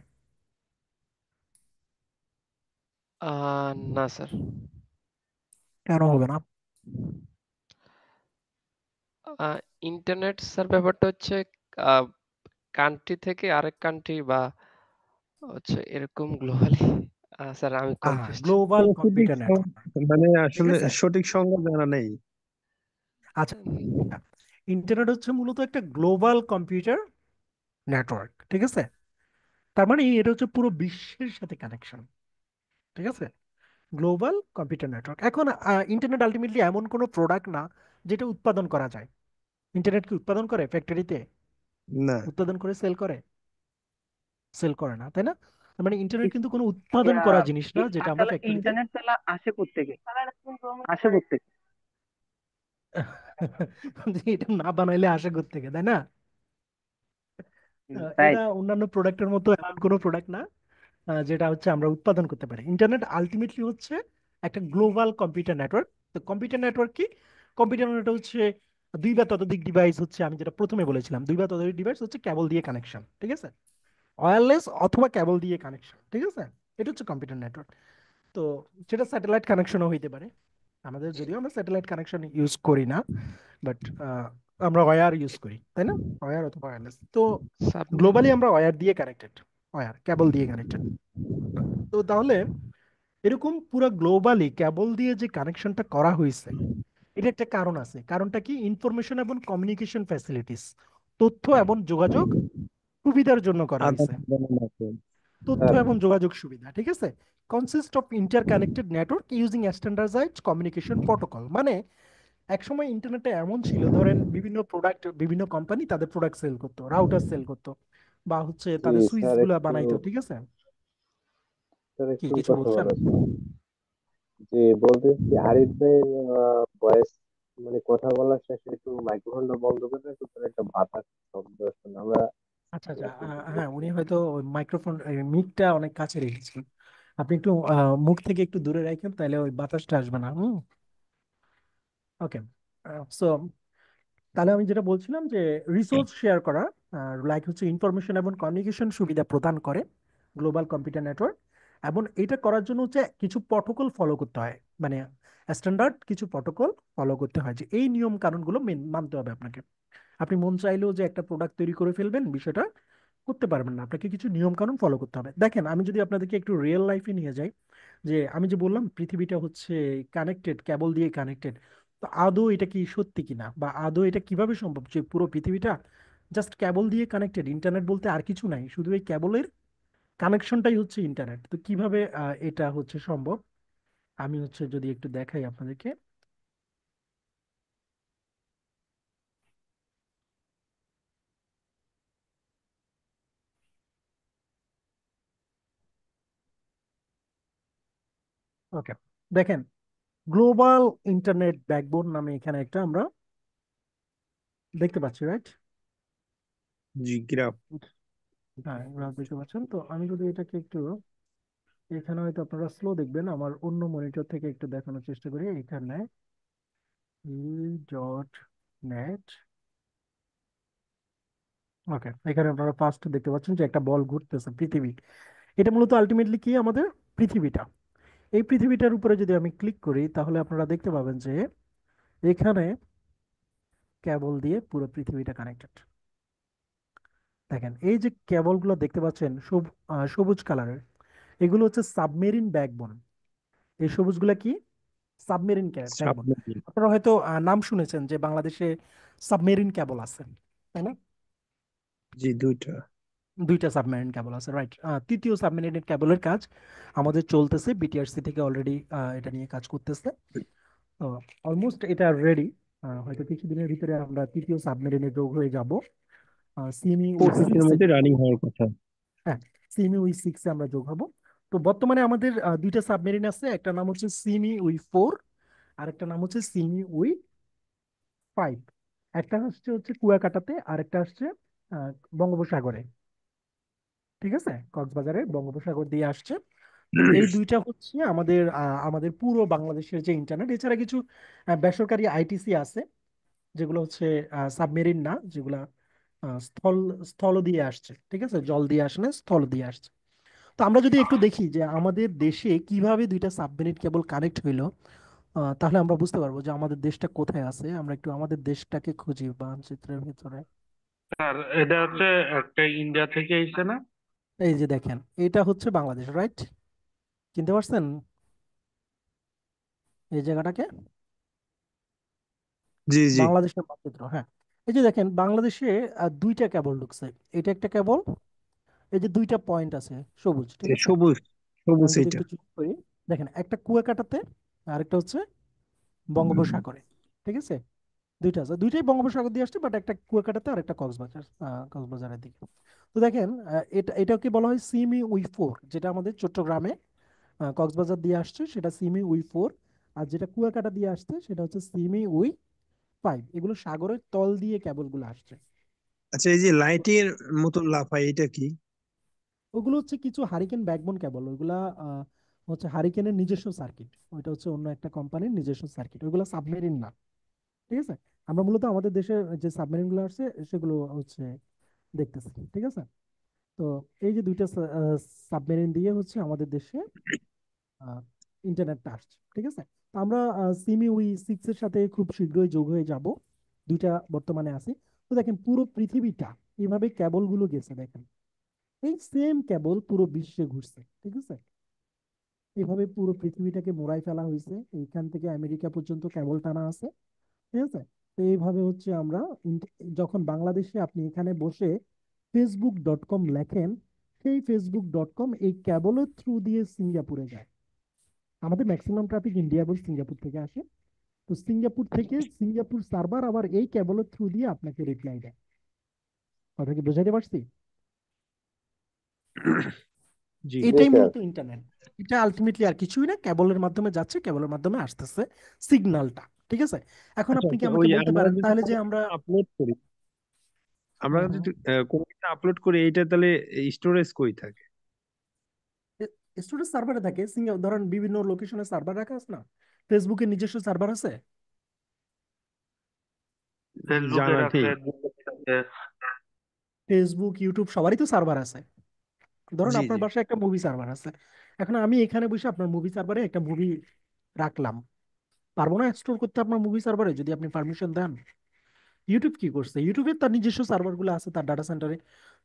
না স্যার।
কেন হবে না?
ইন্টারনেট স্যার ব্যাপারটা হচ্ছে কান্ট্রি থেকে আরেক কান্ট্রি বা হচ্ছে এরকম গ্লোবালি। স্যার আমি কনফিউজড।
গ্লোবাল
সঠিক
কম্পিউটার নেটওয়ার্ক।
মানে
ঠিক
আসলে
আছে,
সঠিক সংজ্ঞা জানা নেই।
আচ্ছা, ইন্টারনেট হচ্ছে মূলত একটা গ্লোবাল কম্পিউটার নেটওয়ার্ক। ঠিক আছে, তার মানে এটা হচ্ছে পুরো বিশ্বের সাথে কানেকশন। ঠিক আছে, গ্লোবাল কম্পিউটার নেটওয়ার্ক। এখন ইন্টারনেট আলটিমেটলি এমন কোনো প্রোডাক্ট না যেটা উৎপাদন করা যায়। ইন্টারনেট কি উৎপাদন করে ফ্যাক্টরিতে?
না।
উৎপাদন করে সেল করে? সেল করে না, তাই না? তার মানে ইন্টারনেট
ই-
কিন্তু কোনো উৎপাদন
ইয়া,
করা জিনিস না যেটা আমরা
তাহলে
ফ্যাক্টরিতে।
ইন্টারনেট তাহলে আসে কোত্থেকে? আসে কোত্থেকে?
যে এটা না বানাইলে আসে থেকে, তাই না?
তাই।
এটা অন্যান্য প্রোডাক্টের মতো এমন কোনো প্রোডাক্ট না যেটা হচ্ছে আমরা উৎপাদন করতে পারি। ইন্টারনেট আলটিমেটলি হচ্ছে একটা গ্লোবাল কম্পিউটার নেটওয়ার্ক। তো কম্পিউটার নেটওয়ার্ক কি? কম্পিউটার নেটওয়ার্ক হচ্ছে দুই বা ততোধিক ডিভাইস, হচ্ছে আমি যেটা প্রথমে বলেছিলাম, দুই বা ততোধিক ডিভাইস হচ্ছে কেবল দিয়ে কানেকশন, ঠিক আছে? ওয়্যারলেস অথবা কেবল দিয়ে কানেকশন, ঠিক আছে? এটা হচ্ছে কম্পিউটার নেটওয়ার্ক। তো সেটা স্যাটেলাইট কানেকশনও হইতে পারে। আমাদের যদিও আমরা স্যাটেলাইট কানেকশন ইউজ করি না, বাট আমরা ওয়্যার ইউজ করি, তাই না? ওয়্যার অথবা ওয়্যারলেস। তো
সাবমেরিন।
গ্লোবালি আমরা ওয়্যার দিয়ে কানেক্টেড, ওয়্যার কেবল দিয়ে কানেক্টেড। তো তাহলে এরকম পুরো গ্লোবালি কেবল দিয়ে যে কানেকশনটা করা হয়েছে, এটা একটা কারণ আছে। কারণটা কি? ইনফরমেশন এবং কমিউনিকেশন ফ্যাসিলিটিস, তথ্য এবং যোগাযোগ সুবিধার জন্য করা
আদান
হয়েছে।
প্রদানের মাধ্যমে।
তথ্য
হ্যাঁ,
এবং যোগাযোগ সুবিধা, ঠিক আছে? Consist of interconnected network using standardised communication protocol. মানে একসময় ইন্টারনেটে এমন ছিল, ধরেন বিভিন্ন প্রোডাক্ট, বিভিন্ন কোম্পানি তাদের প্রোডাক্ট সেল করতো, রাউটার সেল করতো, বা হচ্ছে
জি
তাদের সুইচ
স্যার,
গুলা
একটু
বানাইতো, ঠিক আছে?
স্যার
কি
একটু
কিছু
কথা
বলছেন?
বলা ছিল। যে বলতেছি আরিফ ভাইয়ের ভয়েস, মানে কথা বলার শেষে একটু মাইক্রোফোনটা বন্ধ করে একটু করে একটা বাতাস শব্দ আসছে না, আমরা
আচ্ছা আচ্ছা,
শুনতে
হ্যাঁ, উনি
পাচ্ছি।
হয়তো মাইক্রোফোন, মিকটা অনেক কাছে রেখেছেন। আপনি একটু মুখ থেকে একটু দূরে রাখেন, তাহলে ওই বাতাসটা আসবে না। ওকে। সো তাহলে আমি যেটা বলছিলাম যে রিসোর্স শেয়ার করা, লাইক হচ্ছে ইনফরমেশন এবং কমিউনিকেশন সুবিধা প্রদান করে গ্লোবাল কম্পিউটার নেটওয়ার্ক। এবং এটা করার জন্য হচ্ছে কিছু প্রটোকল ফলো করতে হয়, মানে স্ট্যান্ডার্ড কিছু প্রটোকল ফলো করতে হয়, যে এই নিয়ম কানুনগুলো মানতে হবে আপনাকে। আপনি মন চাইলেও যে একটা প্রোডাক্ট তৈরি করে ফেলবেন, বিষয়টা করতে পারবেন না। আপনাকে কিছু নিয়ম কানুন ফলো করতে হবে। দেখেন, আমি যদি আপনাদেরকে একটু রিয়েল লাইফে নিয়ে যাই, যে আমি যে বললাম পৃথিবীটা হচ্ছে কানেক্টেড, কেবল দিয়ে কানেক্টেড, তো আদৌ এটা কি সত্যি কিনা, বা আদৌ এটা কিভাবে সম্ভব যে পুরো পৃথিবীটা জাস্ট কেবল দিয়ে কানেক্টেড? ইন্টারনেট বলতে আর কিছু নাই, শুধু এই কেবলের কানেকশনটাই হচ্ছে ইন্টারনেট। তো কিভাবে এটা হচ্ছে সম্ভব? আমি হচ্ছে যদি একটু দেখাই আপনাদেরকে। ওকে, দেখেন, গ্লোবাল ইন্টারনেট ব্যাকবোন নামে এখানে একটা আমরা দেখতে পাচ্ছি, রাইট?
জি, গ্রাফ।
হ্যাঁ, আপনারা দেখতে পাচ্ছেন। তো আমি যদি এটাকে একটু, এখানে হয়তো আপনারা স্লো দেখবেন, আমার অন্য মনিটর থেকে একটু দেখানোর চেষ্টা করি। এখানে ডট নেট। ওকে, এখানে আপনারা ফার্স্ট দেখতে পাচ্ছেন যে একটা বল ঘুরতেছে, পৃথিবী। এটা মূলত আলটিমেটলি কি? আমাদের পৃথিবীটা। এই পৃথিবীটার উপরে যদি আমি ক্লিক করি, তাহলে আপনারা দেখতে পাবেন যে এখানে কেবল দিয়ে পুরো পৃথিবীটা কানেক্টেড। দেখেন, এই যে কেবলগুলো দেখতে পাচ্ছেন সবুজ কালারের, এগুলো হচ্ছে সাবমেরিন ব্যাকবোন। এই সবুজগুলা কি? Submarine backbone.
সাবমেরিন।
আপনারা হয়তো নাম শুনেছেন যে বাংলাদেশে সাবমেরিন কেবল আছে, তাই না?
জি, দুইটা।
দুইটা সাবমেরিন কেবল আছে, রাইট। তৃতীয় সাবমেরিন কেবলের কাজ আমাদের চলতেছে, বিটিআরসি থেকে অলরেডি এটা নিয়ে কাজ করতেছে। তো অলমোস্ট এটা রেডি। হয়তো কিছুদিনের ভিতরে আমরা তৃতীয় সাবমেরিনে যোগ হয়ে যাব। সিএমই উই
4 উইকের
সিক্স।
মধ্যে রানিং হওয়ার কথা।
হ্যাঁ, সিএমই উই সিক্সে আমরা যোগ হব। তো বর্তমানে আমাদের দুইটা সাবমেরিন আছে, একটা নাম হচ্ছে সিএমই উই ফোর, আর একটা নাম হচ্ছে সিএমই উই ফাইভ। একটা হচ্ছে হচ্ছে কুয়াকাটাতে, আর একটা আসছে বঙ্গোপসাগরে, ঠিক আছে? কক্সবাজারে বঙ্গোপসাগর দিয়ে আসছে। তো এই দুইটা হচ্ছে আমাদের আমাদের পুরো বাংলাদেশের যে ইন্টারনেট। এছাড়া কিছু বেসরকারি আইটিসি আছে, যেগুলো হচ্ছে সাবমেরিন না, যেগুলা স্থল স্থল দিয়ে আসছে, ঠিক আছে? জল দিয়ে আসে না, স্থল দিয়ে আসছে। তো আমরা যদি একটু দেখি যে আমাদের দেশে কিভাবে দুইটা সাবমেরিন কেবল কানেক্ট হইলো, তাহলে আমরা বুঝতে পারবো যে আমাদের দেশটা কোথায় আছে। আমরা একটু আমাদের দেশটাকে খুঁজি মানচিত্রের ভিতরে।
স্যার, এটা হচ্ছে একটা ইন্ডিয়া থেকে এসেছে না?
এই যে দেখেন, এটা হচ্ছে বাংলাদেশ, রাইট? চিনতে পারছেন এই জায়গাটাকে?
জি, জি।
বাংলাদেশের মানচিত্র, হ্যাঁ। এই যে দেখেন, বাংলাদেশে দুইটা কেবল ঢুকছে। এটা একটা কেবল, এই যে দুইটা পয়েন্ট আছে সবুজ, ঠিক আছে?
সবুজ। সবুজ
আমি যদি
এইটা।
একটু জুম করি, দেখেন, একটা কুয়াকাটাতে, আর একটা হচ্ছে বঙ্গোপসাগরে, ঠিক আছে? দুইটা আছে, দুইটাই বঙ্গোপসাগর দিয়ে আসছে, বাট একটা কুয়াকাটাতে আর একটা কক্সবাজার, কক্সবাজারের দিকে। তো দেখেন, এটাকে বলা হয় সিমি উই ফোর, যেটা আমাদের চট্টগ্রামে কক্সবাজার দিয়ে আসছে সেটা সিমি উই ফোর। আর যেটা কুয়াকাটা দিয়ে আসছে সেটা হচ্ছে সিমি উই ফাইভ, এগুলো সাগরের তল দিয়ে কেবলগুলো আসছে।
আচ্ছা, এই যে লাইটের মতো লাফায় এটা কি?
ওগুলো হচ্ছে কিছু হারিকেন ব্যাকবোন কেবল, ওইগুলা হচ্ছে হারিকেনের নিজস্ব সার্কিট, ওইটা হচ্ছে অন্য একটা কোম্পানির নিজস্ব সার্কিট, ওইগুলো সাবমেরিন না। ঠিক আছে, আমরা মূলত আমাদের দেশের যে সাবমেরিন গুলো আসছে সেগুলো হচ্ছে দেখতেছি। ঠিক আছে, তো এই যে দুইটা সাবমেরিন দিয়ে হচ্ছে আমাদের দেশে ইন্টারনেটটা আসছে। ঠিক আছে, তো আমরা সিমি উই সিক্স এর সাথে খুব শীঘ্রই যোগ হয়ে যাব, দুইটা বর্তমানে আছে। তো দেখেন পুরো পৃথিবীটা এইভাবে কেবল গুলো গেছে, দেখেন এই সেম কেবল পুরো বিশ্বে ঘুরছে। ঠিক আছে, এইভাবে পুরো পৃথিবীটাকে মোড়াই ফেলা হয়েছে, এইখান থেকে আমেরিকা পর্যন্ত কেবল টানা আছে। ঠিক আছে, তো এইভাবে হচ্ছে আমরা যখন বাংলাদেশে আপনি এখানে বসে facebook.com লেখেন, সেই facebook.com এই কেবলের থ্রু দিয়ে সিঙ্গাপুরে যায়। আমাদের ম্যাক্সিমাম ট্রাফিক ইন্ডিয়া এবং সিঙ্গাপুর থেকে আসে। তো সিঙ্গাপুর থেকে সিঙ্গাপুর সার্ভার আবার এই কেবলের থ্রু দিয়ে আপনাকে রিপ্লাই দেয়। কথা কি বোঝাতে পারছি?
জি।
জি
এটাই
স্যার।
মূলত ইন্টারনেট। এটা আলটিমেটলি আর কিছুই না, কেবলের মাধ্যমে যাচ্ছে, কেবলের মাধ্যমে আসতেছে সিগন্যালটা। ঠিক আছে, এখন
আচ্ছা
আপনি কি
আচ্ছা,
আমাকে
ওই
বলতে
আমরা
পারেন
যদি
তাহলে যে
কোনো
আমরা
কিছু আপলোড করি, আমরা
হ্যাঁ হ্যাঁ
যদি কোনো কিছু আপলোড করি, এইটা তাহলে স্টোরেজ কই থাকে?
স্টোরেজ সার্ভারে থাকে, ধরেন বিভিন্ন লোকেশনে সার্ভার রাখা আছে না, ফেসবুকের নিজস্ব সার্ভার আছে,
ফেসবুকের
জানা
আছে,
ঠিক।
গুগলের আছে।
ফেসবুক ইউটিউব সবারই তো সার্ভার আছে। ধরুন
জি
আপনার
জি।
বাসায় একটা মুভি সার্ভার আছে, এখন আমি এখানে বসে আপনার মুভি সার্ভারে একটা মুভি রাখলাম, পারবো না স্টোর করতে আপনার মুভি সার্ভারে যদি আপনি পারমিশন দেন? ইউটিউব কি করছে, ইউটিউবের তার নিজস্ব সার্ভার গুলো আছে তার ডাটা সেন্টারে,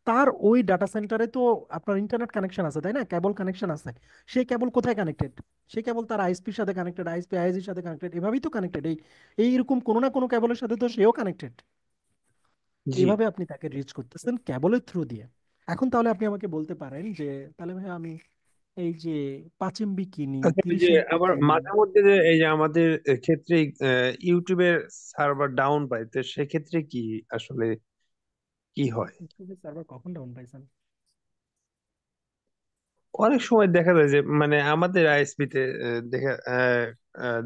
তার ওই ডাটা সেন্টারে তো আপনার ইন্টারনেট কানেকশন আছে তাই না, কেবল কানেকশন আছে। সেই কেবল কোথায় কানেক্টেড? সেই কেবল তার আইএসপির সাথে কানেক্টেড, আইএসপি আইএসির সাথে কানেক্টেড, এভাবেই তো কানেক্টেড। এইরকম কোনো না কোনো কেবলের সাথে তো সেও কানেক্টেড।
জি।
এইভাবে আপনি তাকে রিচ করতেছেন কেবলের থ্রু দিয়ে। এখন তাহলে আপনি আমাকে বলতে পারেন যে তাহলে ভাই আমি এই যে 5 MB কিনি,
আচ্ছা, এই যে
30 MB
আবার
কিনি।
মাঝে মধ্যে যে এই যে আমাদের ক্ষেত্রে ইউটিউবের সার্ভার ডাউন পায়, তো সেক্ষেত্রে কি আসলে কি হয়?
সার্ভার কখন ডাউন পাইছেন?
অনেক সময় দেখা যায় যে মানে আমাদের আইএসপি তে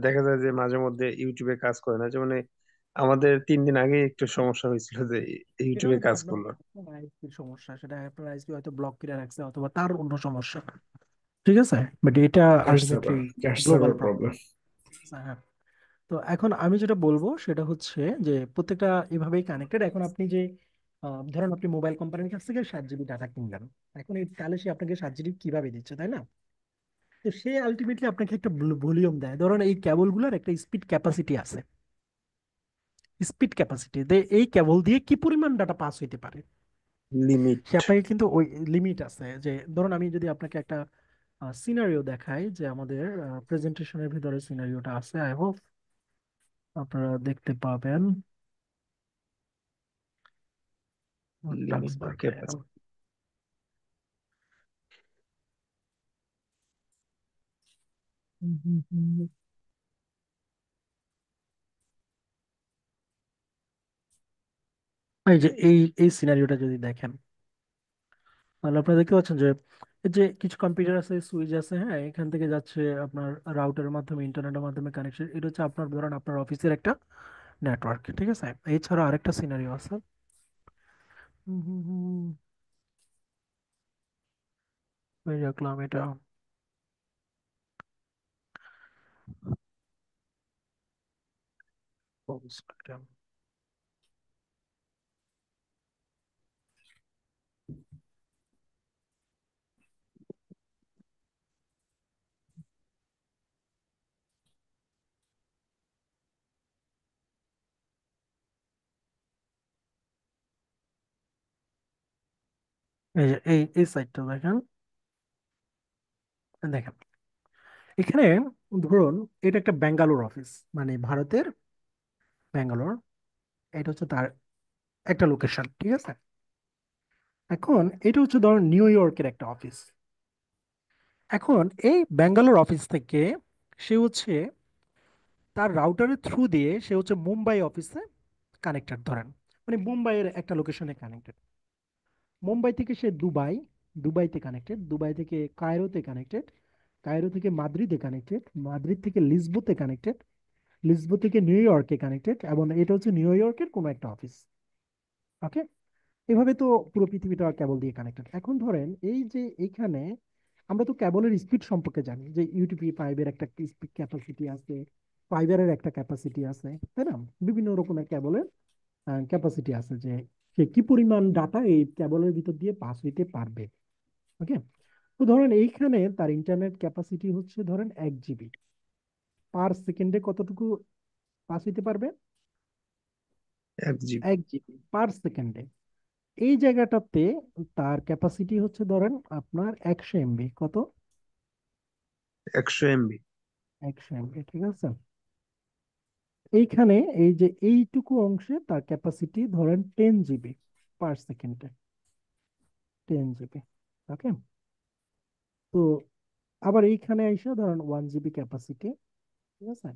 দেখা যায় যে মাঝে মধ্যে ইউটিউবে কাজ করে না, যেমন আমাদের 3 দিন আগে একটু সমস্যা হয়েছিল যে
সেটা
ইউটিউবে
হয়তো
কাজ
আপনার
করলো না।
আপনার আইএসপির সমস্যা, সেটা আপনার আইএসপি হয়তো ব্লক করে রাখছে অথবা তার অন্য সমস্যা। ঠিক আছে, বাট এটা
Cache
ultimately
server, cache
global
server
problem.
problem.
হ্যাঁ, তো এখন আমি যেটা বলবো সেটা হচ্ছে যে প্রত্যেকটা এভাবেই কানেক্টেড। এখন আপনি যে ধরেন আপনি মোবাইল কোম্পানির কাছ থেকে 7 GB ডাটা কিনলেন, এখন এই তাহলে সে আপনাকে 7 GB কিভাবে দিচ্ছে তাই না? তো সে আলটিমেটলি আপনাকে একটা ভলিউম দেয়, ধরুন এই কেবলগুলোর একটা স্পিড ক্যাপাসিটি আছে, স্পিড ক্যাপাসিটি এই কেবল দিয়ে কি পরিমাণ ডাটা পাস হইতে পারে
লিমিট।
সে আপনাকে কিন্তু ওই লিমিট আছে। যে ধরুন আমি যদি আপনাকে একটা সিনারিও দেখাই, যে আমাদের প্রেজেন্টেশনের ভিতরে সিনারিওটা আছে, আই হোপ আপনারা দেখতে পাবেন।
লিমিট বা
ট্রান্সফার ফাইল,
ক্যাপাসিটি।
এই যে এই সিনারিওটা যদি দেখেন, তাহলে আপনারা দেখতে পাচ্ছেন যে এই যে কিছু কম্পিউটার আছে, সুইচ আছে, হ্যাঁ এখান থেকে যাচ্ছে আপনার রাউটারের মাধ্যমে, ইন্টারনেটের মাধ্যমে কানেকশন। এটা হচ্ছে আপনার ধরেন আপনার অফিসের একটা নেটওয়ার্ক। ঠিক আছে, এছাড়া আরেকটা সিনারিও আছে। হুম হুম হুম, এই রাখলাম এটা। Pause একটা। এই যে এই সাইটটা দেখেন, দেখেন এখানে ধরুন এটা একটা ব্যাঙ্গালোর অফিস, মানে ভারতের ব্যাঙ্গালোর, এটা হচ্ছে তার একটা লোকেশন। ঠিক আছে, এখন এটা হচ্ছে ধরুন নিউ ইয়র্কের একটা অফিস। এখন এই ব্যাঙ্গালোর অফিস থেকে সে হচ্ছে তার রাউটারের থ্রু দিয়ে সে হচ্ছে মুম্বাই অফিসে কানেক্টেড, ধরেন মানে মুম্বাইয়ের একটা লোকেশনে কানেক্টেড। মুম্বাই থেকে সে দুবাইতে কানেক্টেড, দুবাই থেকে কায়রোতে কানেক্টেড, কায়রো থেকে মাদ্রিদে কানেক্টেড, মাদ্রিদ থেকে লিসবোতে কানেক্টেড, লিসবন থেকে নিউ ইয়র্কে কানেক্টেড, এবং এটা হচ্ছে নিউ ইয়র্কের কোনো একটা অফিস। ওকে, এভাবে তো পুরো পৃথিবীটা কেবল দিয়ে কানেক্টেড। এখন ধরেন এই যে এইখানে আমরা তো কেবলের স্পিড সম্পর্কে জানি যে ইউটিপি ফাইভের একটা স্পিড ক্যাপাসিটি আছে, ফাইবারের একটা ক্যাপাসিটি আছে, তাই না? বিভিন্ন রকমের কেবলের ক্যাপাসিটি আছে, যে সে কি পরিমাণ ডাটা এই কেবলের ভিতর দিয়ে পাস হইতে পারবে। ওকে, তো ধরেন এইখানে তার ইন্টারনেট ক্যাপাসিটি হচ্ছে ধরেন 1 জিবি, পার সেকেন্ডে কতটুকু পাস হইতে পারবে?
1 জিবি।
1 জিবি পার সেকেন্ডে। এই জায়গাটাতে তার ক্যাপাসিটি হচ্ছে ধরেন আপনার 100 এমবি। কত?
100 MB।
100 এমবি, ঠিক আছে। এইখানে এই যে এইটুকু অংশে তার ক্যাপাসিটি ধরেন 10 জিবি পার সেকেন্ডে, 10 জিবি। ওকে, তো আবার এইখানে আইসা ধরেন 1 জিবি ক্যাপাসিটি, ঠিক আছে।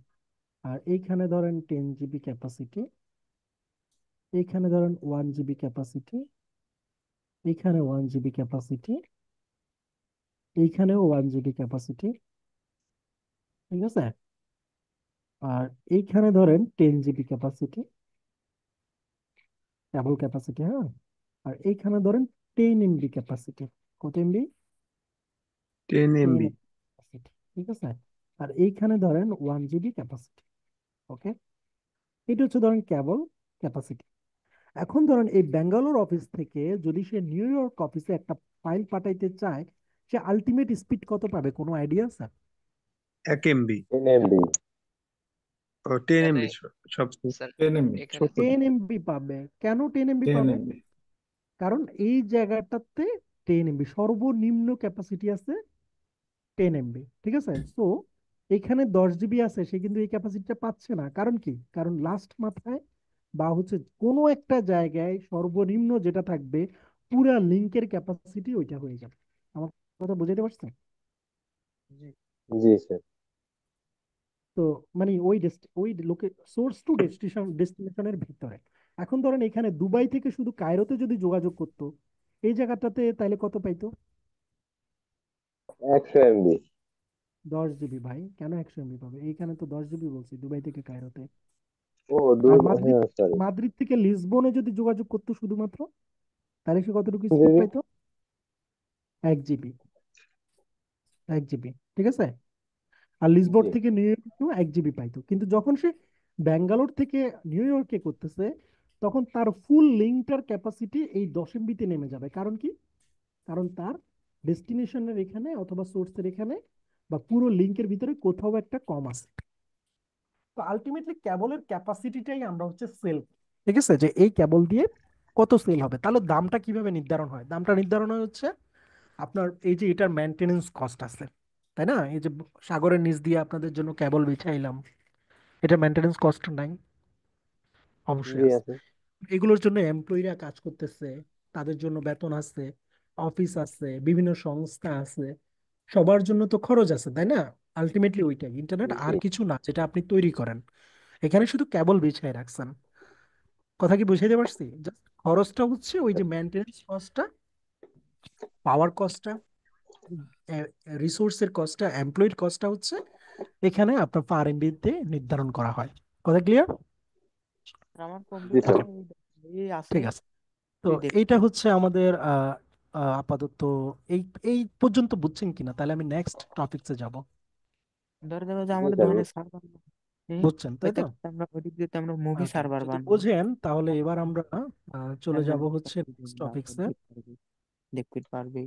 আর এইখানে ধরেন 10 জিবি ক্যাপাসিটি, এইখানে ধরেন 1 জিবি ক্যাপাসিটি, এইখানে 1 জিবি ক্যাপাসিটি, এইখানেও 1 জিবি ক্যাপাসিটি, ঠিক আছে। আর এইখানে ধরেন 10 জিবি ক্যাপাসিটি, ডাবল ক্যাপাসিটি, হ্যাঁ। আর এইখানে ধরেন 10 এমবি ক্যাপাসিটি। কত এমবি?
10 MB।
10 ক্যাপাসিটি, ঠিক আছে। আর এইখানে ধরেন 1 জিবি ক্যাপাসিটি। ওকে, এটা হচ্ছে ধরেন কেবল ক্যাপাসিটি। এখন ধরেন এই ব্যাঙ্গালোর অফিস থেকে যদি সে নিউ ইয়র্ক অফিসে একটা ফাইল পাঠাইতে চায়, সে আলটিমেট স্পিড কত পাবে, কোনো আইডিয়া আছে?
1 MB।
10 MB।
ও 10 MB
এখানে
সবচেয়ে
স্যার,
10 MB
এখানে
ছোট।
10 এমবি পাবে। কেন 10 এমবি
টেন
পাবে?
এমবি
কারণ এই জায়গাটাতে 10 এমবি সর্বনিম্ন ক্যাপাসিটি আছে, 10 এমবি, ঠিক আছে। তো এখানে 10 জিবি আছে, সে কিন্তু এই ক্যাপাসিটিটা পাচ্ছে না। কারণ কি? কারণ লাস্ট মাথায় বা হচ্ছে কোনো একটা জায়গায় সর্বনিম্ন যেটা থাকবে, পুরা লিঙ্কের ক্যাপাসিটি ওইটা হয়ে যাবে। আমার কথা বুঝাইতে পারছেন?
জি।
জি স্যার।
তো মানে ওই লোকে সোর্স টু ডেস্টিনেশনের ভিতরে। এখন ধরেন এখানে দুবাই থেকে শুধু কায়রোতে যদি যোগাযোগ করতো, এই জায়গাটাতে তাইলে কত পাইতো?
100 MB।
10 জিবি। ভাই কেন 100 এমবি পাবে? এইখানে তো 10 জিবি বলছি, দুবাই থেকে কায়রোতে।
ও
আর
দুই,
মাদ্রিদ,
হ্যাঁ সরি।
মাদ্রিদ থেকে লিসবনে যদি যোগাযোগ করতো শুধুমাত্র, তাহলে সে কতটুকু স্পিড
জিবি।
পাইতো? 1 জিবি, 1 জিবি, ঠিক আছে। আর লিসবন
জি।
থেকে নিউ ইয়র্কেও 1 জিবি পাইতো। কিন্তু যখন সে ব্যাঙ্গালোর থেকে নিউ ইয়র্কে করতেছে, তখন তার ফুল লিঙ্কটার ক্যাপাসিটি এই 10 এমবিতে নেমে যাবে। কারণ কি? কারণ তার ডেস্টিনেশনের এখানে অথবা সোর্সের এখানে বা পুরো লিঙ্কের ভিতরে কোথাও একটা কম আছে। তো আলটিমেটলি কেবলের ক্যাপাসিটিটাই আমরা হচ্ছে সেল, ঠিক আছে, যে এই কেবল দিয়ে কত সেল হবে। তাহলে দামটা কিভাবে নির্ধারণ হয়? দামটা নির্ধারণ হয় হচ্ছে আপনার এই যে এটার মেনটেনেন্স কস্ট আছে, তাই না? এই যে সাগরের নিচ দিয়ে আপনাদের জন্য কেবল বিছাইলাম, এটা মেনটেনেন্স কস্ট নাই? অবশ্যই
জি
আছে।
আছে।
এগুলোর জন্য এমপ্লয়িরা কাজ করতেছে, তাদের জন্য বেতন আছে, অফিস আছে, বিভিন্ন সংস্থা আছে, সবার জন্য তো খরচ আছে, তাই না? আলটিমেটলি ওইটাই ইন্টারনেট,
জি।
আর কিছু না যেটা আপনি তৈরি করেন। এখানে শুধু কেবল বিছাই রাখছেন। কথা কি বুঝাইতে পারছি? জাস্ট খরচটা হচ্ছে ওই যে মেনটেনেন্স কস্টটা, পাওয়ার কস্টটা, রিসোর্সের কস্টটা, এমপ্লয়েড কস্টটা হচ্ছে এখানে আপনার পার এমবিতে নির্ধারণ করা হয়। কথা ক্লিয়ার?
আমার
জি স্যার।
কম্পিউটারে এই আছে,
ঠিক আছে। তো
তুই দেখতে
এইটা হচ্ছে আমাদের আপাতত এই এই পর্যন্ত বুঝছেন কিনা? তাহলে আমি নেক্সট টপিকসে যাব।
ধরে দেখো যে
জি
আমাদের
স্যার।
ধরনের সার্ভার
বুঝছেন তাই তো?
আমরা ওদিক দিয়ে তো আমরা মুভি
ওকে,
সার্ভার
যদি
বানাবো।
বোঝেন তাহলে এবার আমরা চলে
আমরা
যাব হচ্ছে নেক্সট টপিকসে।
দেখতে পারবে,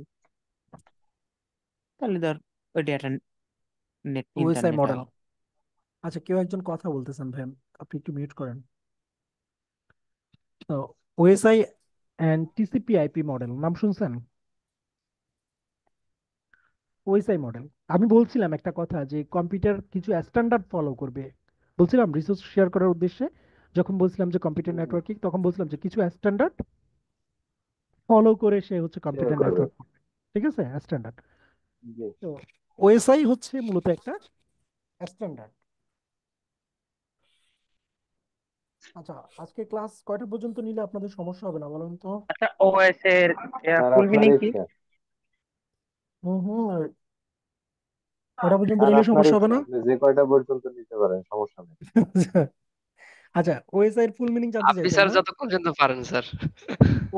তাহলে ধর ওই ডেটা নেট
ওএসআই
ইন্টারনেট আর
মডেল। আচ্ছা, কেউ একজন কথা বলতেছেন ভাই, আপনি একটু মিউট করেন। তো OSI and TCP IP model নাম শুনছেন? ওএসআই মডেল, আমি বলছিলাম একটা কথা যে কম্পিউটার কিছু স্ট্যান্ডার্ড ফলো করবে। বলছিলাম রিসোর্স শেয়ার করার উদ্দেশ্যে, যখন বলছিলাম যে কম্পিউটার নেটওয়ার্কিং, তখন বলছিলাম যে কিছু স্ট্যান্ডার্ড ফলো করে সে হচ্ছে
শেয়ার
কম্পিউটার
করবে।
নেটওয়ার্ক করবে, ঠিক আছে, স্ট্যান্ডার্ড।
জি।
তো ওএসআই হচ্ছে মূলত একটা স্ট্যান্ডার্ড। আচ্ছা, আজকে ক্লাস কয়টা পর্যন্ত নিলে আপনাদের সমস্যা হবে না বলেন তো?
আচ্ছা, ওএস এর
স্যার
ফুল
আপনার
মিনিং কি?
ইচ্ছা।
হুম হুম। কয়টা পর্যন্ত
আর
নিলে
আপনার
সমস্যা হবে
ইচ্ছা,
না?
আপনি যে কয়টা পর্যন্ত নিতে পারেন, সমস্যা নেই।
আচ্ছা, ওএসআই এর ফুল মিনিং জানতে
আপনি
চাইছেন
স্যার
না?
যতক্ষণ পর্যন্ত পারেন sir.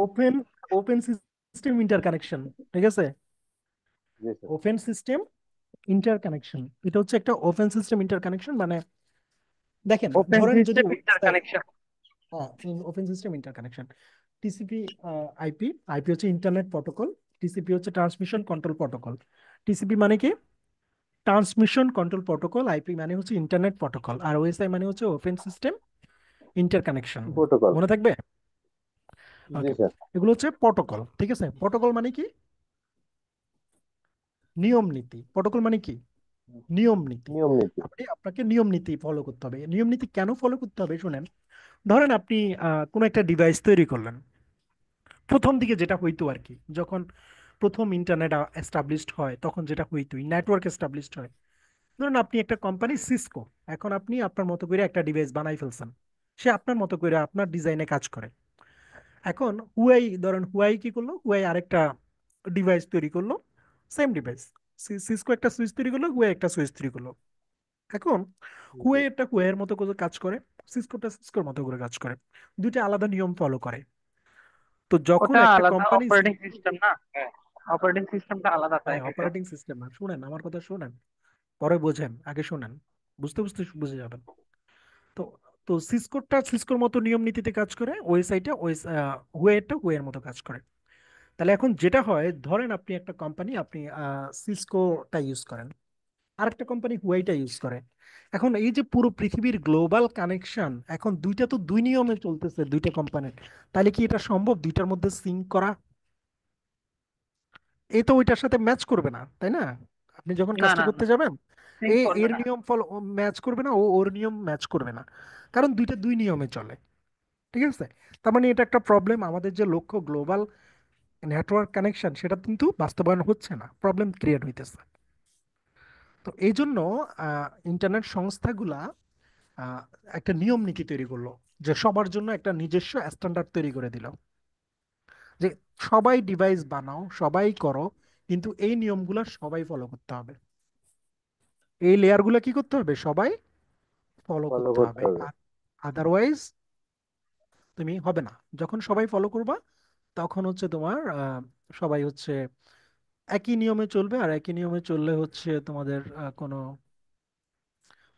Open open system interconnection, ঠিক আছে?
জি স্যার।
ওপেন সিস্টেম ইন্টারকানেকশন, এটা হচ্ছে একটা ওপেন সিস্টেম ইন্টারকানেকশন। মানে দেখেন,
ওপেন
ধরেন যদি
সিস্টেম
ওয়েবসাইট,
ইন্টারকানেকশন।
হ্যাঁ, open system interconnection, TCP, IP, IP হচ্ছে ইন্টারনেট প্রোটোকল, টিসিপি হচ্ছে ট্রান্সমিশন কন্ট্রোল প্রোটোকল। টিসিপি মানে কি? Transmission control protocol. আইপি মানে হচ্ছে ইন্টারনেট প্রোটোকল। আর ওএসআই মানে হচ্ছে ওপেন সিস্টেম ইন্টারকানেকশন।
প্রোটোকল।
মনে থাকবে?
জি
ওকে,
স্যার।
এগুলো হচ্ছে প্রোটোকল, ঠিক আছে? প্রোটোকল মানে কি? নিয়ম নীতি। প্রোটোকল মানে কি? নিয়ম নীতি।
নিয়ম নীতি।
আপনাকে নিয়ম নীতি ফলো করতে হবে। নিয়ম নীতি কেন ফলো করতে হবে শুনেন। ধরেন আপনি কোনো একটা ডিভাইস তৈরি করলেন। প্রথম দিকে যেটা হইতো আর কি, যখন প্রথম ইন্টারনেট এস্টাবলিশড হয়, তখন যেটা হইতো, নেটওয়ার্ক এস্টাবলিশড হয়। ধরুন আপনি একটা কোম্পানি সিসকো, এখন আপনি আপনার মতো করে একটা ডিভাইস বানাই ফেলছেন। সে আপনার মতো করে আপনার ডিজাইনে কাজ করে। এখন হুয়াই, ধরেন হুয়াই কি করলো, হুয়াই আরেকটা ডিভাইস তৈরি করলো, সেম ডিভাইস। সিসকো একটা সুইচ তৈরি করলো, হুয়াই একটা সুইচ তৈরি করলো। এখন
জি।
হুয়াই একটা হুয়াইয়ের মতো করে কাজ করে, সিসকোটা সিসকোর মতো করে কাজ করে, দুইটা আলাদা নিয়ম ফলো করে। তো যখন
ওটা
একটা
আলাদা
কোম্পানি,
অপারেটিং সিস্টেম না? অপারেটিং সিস্টেমটা আলাদা তাই
হ্যাঁ,
হয়তো।
অপারেটিং সিস্টেম না, শুনেন আমার কথা শুনেন, পরে বোঝেন, আগে শুনেন, বুঝতে বুঝতে বুঝে যাবেন। তো তো সিসকোটা সিসকোর মতো নিয়ম নীতিতে কাজ করে, ওয়েসাইটটা হুয়েরটা হুয়ের মতো কাজ করে। তাহলে এখন যেটা হয়, ধরেন আপনি একটা কোম্পানি, আপনি সিসকোটা ইউজ করেন, আরেকটা কোম্পানি হুয়াইটা ইউজ করে। এখন এই যে পুরো পৃথিবীর গ্লোবাল কানেকশন, এখন দুইটা তো দুই নিয়মে চলতেছে দুইটা কোম্পানির। তাহলে কি এটা সম্ভব দুইটার মধ্যে সিঙ্ক করা? এ তো ওইটার সাথে ম্যাচ করবে না, তাই না? আপনি যখন
না
কাজটা
না না,
করতে যাবেন,
সিঙ্ক করবে
এর
না।
নিয়ম ফলো ম্যাচ করবে না, ওর নিয়ম ম্যাচ করবে না, কারণ দুইটা দুই নিয়মে চলে, ঠিক আছে? তার মানে এটা একটা প্রবলেম, আমাদের যে লক্ষ্য গ্লোবাল নেটওয়ার্ক কানেকশন, সেটা কিন্তু বাস্তবায়ন হচ্ছে না, প্রবলেম ক্রিয়েট হইতেছে। তো এই জন্য ইন্টারনেট সংস্থাগুলা আহ, একটা নিয়ম নীতি তৈরি করলো, যে সবার জন্য একটা নিজস্ব স্ট্যান্ডার্ড তৈরি করে দিল, যে সবাই ডিভাইস বানাও, সবাই করো, কিন্তু এই নিয়মগুলো সবাই ফলো করতে হবে। এই লেয়ারগুলো কি করতে হবে? সবাই ফলো
ফলো
করতে
করতে
হবে।
হবে।
আদারওয়াইজ তুমি হবে না। যখন সবাই ফলো করবা, তখন হচ্ছে তোমার সবাই হচ্ছে একই নিয়মে চলবে, আর একই নিয়মে চললে হচ্ছে তোমাদের কোনো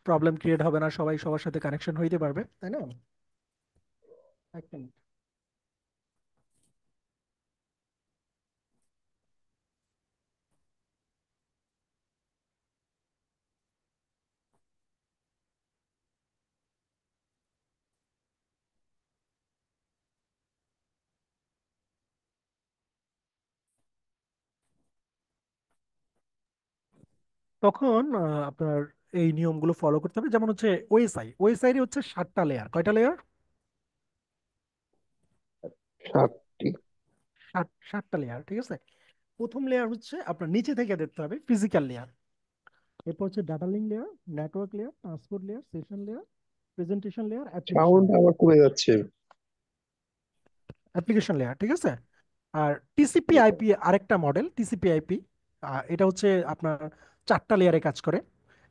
প্রবলেম ক্রিয়েট হবে না, সবাই সবার সাথে কানেকশন হইতে পারবে, তাই না? এক মিনিট। তখন আপনার এই নিয়মগুলো ফলো করতে হবে। যেমন হচ্ছে ওএসআই, ওএসআই এর হচ্ছে 7টা লেয়ার। কয়টা লেয়ার?
7টি।
7টা লেয়ার, ঠিক আছে? প্রথম লেয়ার হচ্ছে আপনার নিচে থেকে দেখতে হবে, ফিজিক্যাল লেয়ার। এরপর হচ্ছে data link layer, network layer, transport layer, session layer, presentation layer, application
sound
layer.
আবার কমে যাচ্ছে।
অ্যাপ্লিকেশন লেয়ার, ঠিক আছে? আর টিসিপি
জি স্যার।
আইপি আরেকটা মডেল, টিসিপি আইপি, এটা হচ্ছে আপনার 4টা লেয়ারে কাজ করে।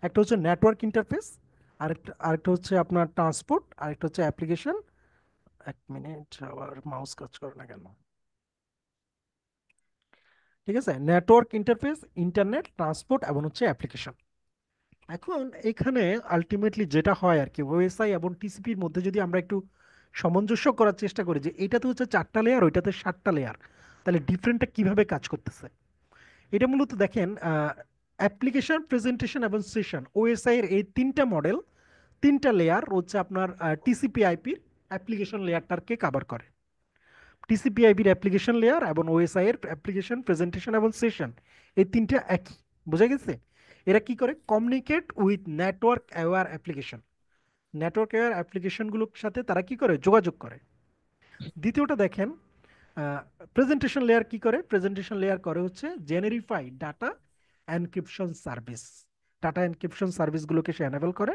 একটা হচ্ছে নেটওয়ার্ক ইন্টারফেস, আরেকটা আরেকটা হচ্ছে আপনার ট্রান্সপোর্ট, আরেকটা হচ্ছে অ্যাপ্লিকেশন। এক মিনিট, আবার মাউস কাজ করে না কেন? ঠিক আছে, নেটওয়ার্ক ইন্টারফেস, ইন্টারনেট, ট্রান্সপোর্ট এবং হচ্ছে অ্যাপ্লিকেশন। এখন এখানে আলটিমেটলি যেটা হয় আর কি, ওএসআই এবং টিসিপির মধ্যে যদি আমরা একটু সামঞ্জস্য করার চেষ্টা করি, যে এটাতে হচ্ছে 4টা লেয়ার, ওইটাতে 7টা লেয়ার, তাহলে ডিফারেন্টটা কিভাবে কাজ করতেছে। এটা মূলত দেখেন, অ্যাপ্লিকেশন, প্রেজেন্টেশন এবং সেশন, ওএসআই এর এই 3টা মডেল, 3টা লেয়ার হচ্ছে আপনার টিসিপি আইপির অ্যাপ্লিকেশন লেয়ারটাকে কাভার করে। টিসিপি আইপির অ্যাপ্লিকেশন লেয়ার এবং ওএসআই এর অ্যাপ্লিকেশন, প্রেজেন্টেশন এবং সেশন, এই 3টা একই। বোঝা গেছে? এরা কি করে? Communicate with network aware application. Network aware অ্যাপ্লিকেশনগুলোর সাথে তারা কি করে? যোগাযোগ করে। দ্বিতীয়টা দেখেন, প্রেজেন্টেশন লেয়ার কি করে? প্রেজেন্টেশন লেয়ার করে হচ্ছে generify data encryption service. Data encryption সার্ভিসগুলোকে সে এনেবল করে।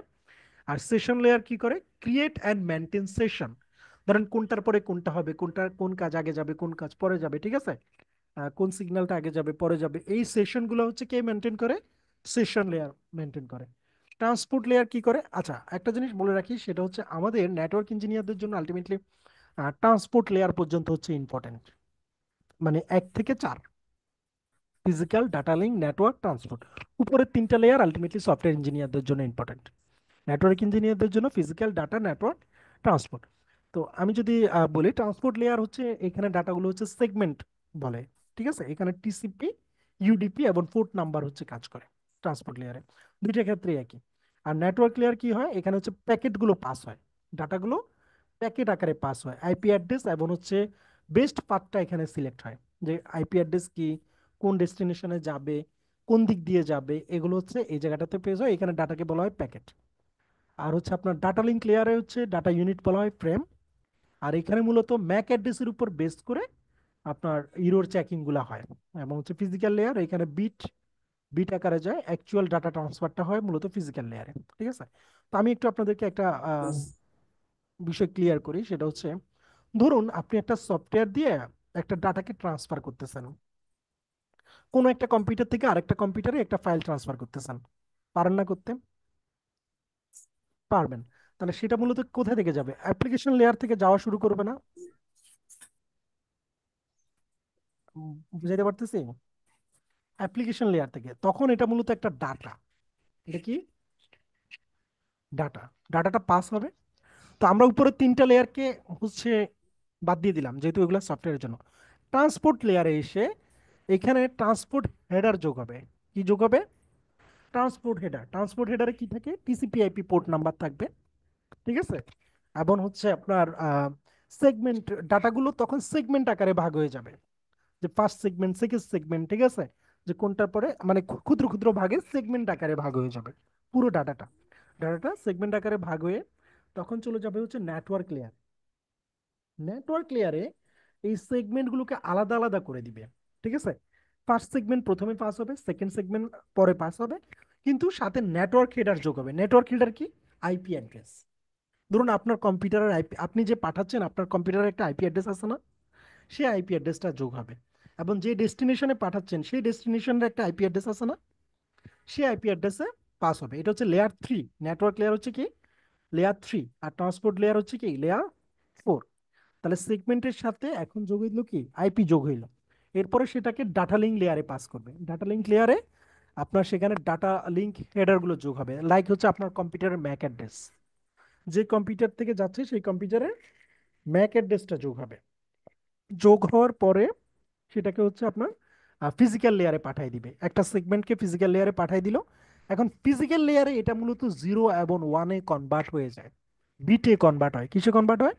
আর সেশন লেয়ার কি করে? Create and maintain session. ধরেন কোনটার পরে কোনটা হবে, কোন কাজ আগে যাবে, কোন কাজ পরে যাবে, ঠিক আছে? কোন সিগন্যালটা আগে যাবে পরে যাবে, এই সেশনগুলো হচ্ছে কে মেনটেন করে? সেশন লেয়ার মেনটেন করে। ট্রান্সপোর্ট লেয়ার কি করে? আচ্ছা, একটা জিনিস বলে রাখি, সেটা হচ্ছে আমাদের নেটওয়ার্ক ইঞ্জিনিয়ারদের জন্য আলটিমেটলি ট্রান্সপোর্ট লেয়ার পর্যন্ত হচ্ছে ইম্পর্টেন্ট, মানে 1 থেকে 4, physical, data link, network, transport. উপরের 3টা লেয়ার আলটিমেটলি সফটওয়্যার ইঞ্জিনিয়ারদের জন্য ইম্পর্টেন্ট। নেটওয়ার্ক ইঞ্জিনিয়ারদের জন্য ফিজিক্যাল, ডাটা, নেটওয়ার্ক, ট্রান্সপোর্ট। তো আমি যদি বলি ট্রান্সপোর্ট লেয়ার হচ্ছে, এখানে ডাটাগুলো হচ্ছে সেগমেন্ট বলে, ঠিক আছে? এখানে টিসিপি, ইউডিপি এবং পোর্ট নাম্বার হচ্ছে কাজ করে ট্রান্সপোর্ট লেয়ারে, দুইটা ক্ষেত্রে একই। আর নেটওয়ার্ক লেয়ার কি হয়? এখানে হচ্ছে প্যাকেটগুলো পাস হয়, ডাটাগুলো প্যাকেট আকারে পাস হয়, আইপি অ্যাড্রেস এবং হচ্ছে বেস্ট পাথটা এখানে সিলেক্ট হয়, যে আইপি অ্যাড্রেস কি, কোন ডেস্টিনেশনে যাবে, কোন দিক দিয়ে যাবে, এগুলো হচ্ছে এই জায়গাটাতে পেজ হয়। এখানে ডাটাকে বলা হয় প্যাকেট। আর হচ্ছে আপনার ডাটা লিঙ্ক লেয়ারে হচ্ছে ডাটা ইউনিট বলা হয় ফ্রেম। আর এখানে মূলত ম্যাক অ্যাড্রেসের উপর বেস করে আপনার ইরোর চেকিং গুলা হয়। এবং হচ্ছে ফিজিক্যাল লেয়ার, এখানে বিট বিট আকারে যায়, অ্যাকচুয়াল ডাটা ট্রান্সফারটা হয় মূলত ফিজিক্যাল লেয়ারে, ঠিক আছে? তো আমি একটু আপনাদেরকে একটা বিষয় ক্লিয়ার করি, সেটা হচ্ছে ধরুন আপনি একটা সফটওয়্যার দিয়ে একটা ডাটাকে ট্রান্সফার করতেছেন, কোনো একটা কম্পিউটার থেকে আরেকটা কম্পিউটারে একটা ফাইল ট্রান্সফার করতেছেন, পারেন না করতে? পারবেন। তাহলে সেটা মূলত কোথা থেকে যাবে? অ্যাপ্লিকেশন লেয়ার থেকে যাওয়া শুরু করবে না? বুঝাইতে পারতেছি? অ্যাপ্লিকেশন লেয়ার থেকে, তখন এটা মূলত একটা ডাটা। এটা কি? ডাটা। ডাটাটা পাস হবে। তো আমরা উপরে 3টা লেয়ারকে হচ্ছে বাদ দিয়ে দিলাম, যেহেতু এগুলো সফটওয়্যারের জন্য। ট্রান্সপোর্ট লেয়ারে এসে এখানে ট্রান্সপোর্ট হেডার যোগ হবে। কি যোগ হবে? Transport header. ট্রান্সপোর্ট হেডারে কি থাকে? টিসিপি আইপি পোর্ট নাম্বার থাকবে, ঠিক আছে? এবং হচ্ছে আপনার সেগমেন্ট, ডাটাগুলো তখন সেগমেন্ট আকারে ভাগ হয়ে যাবে, যে ফার্স্ট সেগমেন্ট, সেকেন্ড সেগমেন্ট, ঠিক আছে? যে কোনটার পরে মানে ক্ষুদ্র ক্ষুদ্র ভাগে সেগমেন্ট আকারে ভাগ হয়ে যাবে পুরো ডাটাটা। ডাটাটা সেগমেন্ট আকারে ভাগ হয়ে তখন চলে যাবে হচ্ছে নেটওয়ার্ক লেয়ার। নেটওয়ার্ক লেয়ারে এই সেগমেন্টগুলোকে আলাদা আলাদা করে দিবে, ঠিক আছে? ফার্স্ট সেগমেন্ট প্রথমে পাস হবে, সেকেন্ড সেগমেন্ট পরে পাস হবে, কিন্তু সাথে নেটওয়ার্ক হেডার যোগ হবে। নেটওয়ার্ক হেডার কি? IP address. ধরুন আপনার কম্পিউটারের আইপি, আপনি যে পাঠাচ্ছেন আপনার কম্পিউটারের একটা আইপি অ্যাড্রেস আছে না? সেই আইপি অ্যাড্রেসটা যোগ হবে। এবং যে ডেস্টিনেশনে পাঠাচ্ছেন সেই ডেস্টিনেশনের একটা আইপি অ্যাড্রেস আছে না? সেই আইপি অ্যাড্রেসে পাস হবে। এটা হচ্ছে লেয়ার 3। নেটওয়ার্ক লেয়ার হচ্ছে কি? লেয়ার 3। আর ট্রান্সপোর্ট লেয়ার হচ্ছে কি? লেয়ার 4। তাহলে সেগমেন্টের সাথে এখন যোগ হইলো কি? আইপি যোগ হইলো। এরপরে সেটাকে ডাটা লিঙ্ক লেয়ারে পাস করবে। ডাটা লিঙ্ক লেয়ারে আপনার সেখানে ডাটা লিঙ্ক হেডার গুলো যোগ হবে, লাইক হচ্ছে আপনার কম্পিউটারের ম্যাক অ্যাড্রেস, যে কম্পিউটার থেকে যাচ্ছে সেই কম্পিউটারের ম্যাক অ্যাড্রেসটা যোগ হবে। যোগ হওয়ার পরে সেটাকে হচ্ছে আপনার ফিজিক্যাল লেয়ারে পাঠিয়ে দিবে। একটা সেগমেন্টকে ফিজিক্যাল লেয়ারে পাঠিয়ে দিল। এখন ফিজিক্যাল লেয়ারে এটা মূলত 0 এবং 1-এ কনভার্ট হয়ে যায়, বিটে কনভার্ট হয়। কিসে কনভার্ট হয়?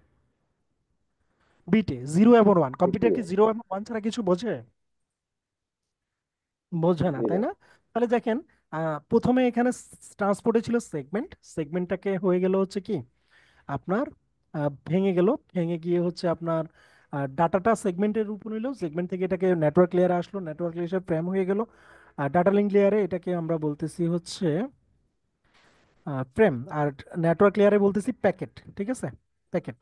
বিটে। 0 এবং 1। কম্পিউটার কি 0 এবং 1 ছাড়া কিছু বোঝে? বোঝে না, তাই না? তাহলে দেখেন, প্রথমে এখানে ট্রান্সপোর্টে ছিল সেগমেন্ট, সেগমেন্টটাকে হয়ে গেল হচ্ছে কি আপনার ভেঙে গেল, ভেঙে গিয়ে হচ্ছে আপনার ডাটাটা সেগমেন্টের রূপ নিল, সেগমেন্ট থেকে এটাকে নেটওয়ার্ক লেয়ারে আসলো, নেটওয়ার্ক লেয়ারে ফ্রেম হয়ে গেল, আর ডাটা লিঙ্ক লেয়ারে এটাকে আমরা বলতেছি হচ্ছে ফ্রেম, আর নেটওয়ার্ক লেয়ারে বলতেছি প্যাকেট, ঠিক আছে? প্যাকেট।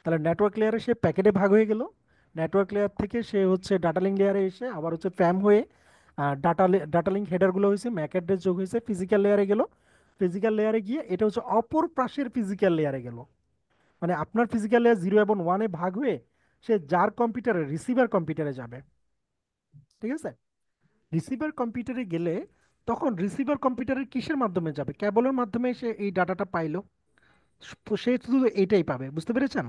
তাহলে নেটওয়ার্ক লেয়ারে সে প্যাকেটে ভাগ হয়ে গেল, নেটওয়ার্ক লেয়ার থেকে সে হচ্ছে ডাটা লিঙ্ক লেয়ারে এসে আবার হচ্ছে ফ্রেম হয়ে ডাটা লিঙ্ক হেডারগুলো হয়েছে, ম্যাক অ্যাড্রেস যোগ হয়েছে, ফিজিক্যাল লেয়ারে গেল। ফিজিক্যাল লেয়ারে গিয়ে এটা হচ্ছে অপর পাশের ফিজিক্যাল লেয়ারে গেল, মানে আপনার ফিজিক্যাল লেয়ার 0 এবং 1-এ ভাগ হয়ে সে যার কম্পিউটারে, রিসিভার কম্পিউটারে যাবে, ঠিক আছে? রিসিভার কম্পিউটারে গেলে তখন রিসিভার কম্পিউটারের কিসের মাধ্যমে যাবে? কেবলের মাধ্যমে সে এই ডাটাটা পাইলো, সে শুধু এটাই পাবে, বুঝতে পেরেছেন?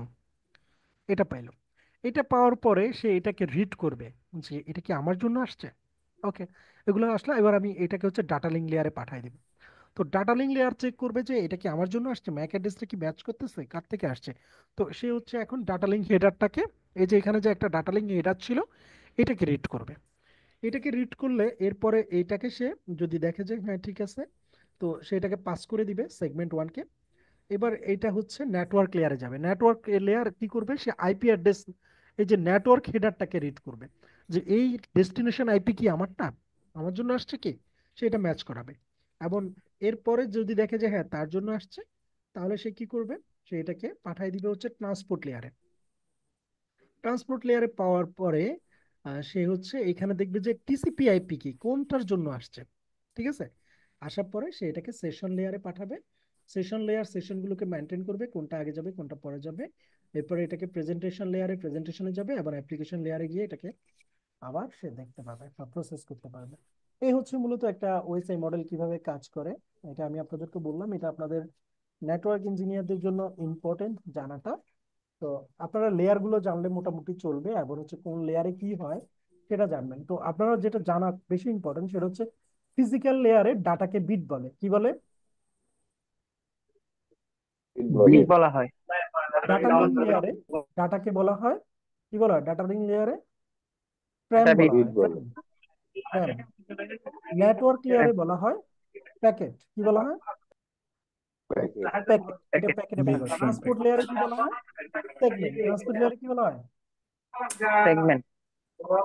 এটা পাইলো। এটা পাওয়ার পরে সে এটাকে রিড করবে, যে এটা কি আমার জন্য আসছে। ওকে, এগুলো আসলে এবার আমি এটাকে হচ্ছে ডাটা লিঙ্ক লেয়ারে পাঠিয়ে দিব। তো ডাটা লিঙ্ক লেয়ার চেক করবে যে এটা কি আমার জন্য আসছে, ম্যাক অ্যাড্রেসটা কি ম্যাচ করতেছে, কার থেকে আসছে। তো সে হচ্ছে এখন ডাটা লিঙ্ক হেডারটাকে, এই যে এখানে যে একটা ডাটা লিঙ্ক হেডার ছিল, এটাকে রিড করবে। এটাকে রিড করলে এরপরে এইটাকে সে যদি দেখে যে হ্যাঁ ঠিক আছে, তো সেটাকে পাস করে দিবে সেগমেন্ট 1-কে। এবার এটা হচ্ছে নেটওয়ার্ক লেয়ারে যাবে। নেটওয়ার্ক লেয়ার কি করবে? সে আইপি অ্যাড্রেস, এই যে নেটওয়ার্ক হেডারটাকে রিড করবে, যে এই ডেস্টিনেশন আইপি কি আমারটা, আমার জন্য আসছে কি, সে এটা ম্যাচ করাবে। এবং এরপরে যদি দেখে যে হ্যাঁ তার জন্য আসছে, তাহলে সে কি করবে? সে এটাকে পাঠিয়ে দিবে হচ্ছে ট্রান্সপোর্ট লেয়ারে। ট্রান্সপোর্ট লেয়ারে পাওয়ার পরে সে হচ্ছে এখানে দেখবে যে টিসিপি আইপি কি, কোনটার জন্য আসছে, ঠিক আছে? আসার পরে সে এটাকে সেশন লেয়ারে পাঠাবে। সেশন লেয়ার সেশনগুলোকে মেনটেন করবে, কোনটা আগে যাবে কোনটা পরে যাবে। এরপরে এটাকে প্রেজেন্টেশন লেয়ারে প্রেজেন্টেশনে যাবে, আবার অ্যাপ্লিকেশন লেয়ারে গিয়ে এটাকে আবার সে দেখতে পাবে বা প্রসেস করতে পারবে। এই হচ্ছে মূলত একটা ওএসআই মডেল কিভাবে কাজ করে। এটা আমি আপনাদেরকে বললাম, এটা আপনাদের নেটওয়ার্ক ইঞ্জিনিয়ারদের জন্য ইম্পর্টেন্ট জানাটা। তো আপনারা লেয়ার গুলো জানলে মোটামুটি চলবে, এবং হচ্ছে কোন লেয়ারে কি হয় সেটা জানবেন। তো আপনারা যেটা জানা বেশি ইম্পর্টেন্ট সেটা হচ্ছে ফিজিক্যাল লেয়ারে ডাটাকে বিট বলে, কি বলে?
বিট
বলে
বিট।
বলা হয়।
ডাটা লিঙ্ক লেয়ারে ডাটাকে বলা হয়, কি বলা হয় ডাটা লিঙ্ক লেয়ারে? ফ্রেম
এটা বিট।
বলা
বিট
হয়,
বলে
ফ্রেম। ফ্রেম। নেটওয়ার্ক লেয়ারে বলা হয় প্যাকেট, কি বলা হয়?
প্যাকেট
প্যাকেট, এটা
প্যাকেট।
প্যাকেটে বলা হয়। ট্রান্সপোর্ট লেয়ারে কি বলা হয়? সেগমেন্ট। ট্রান্সপোর্ট লেয়ারে কি বলা হয়?
সেগমেন্ট।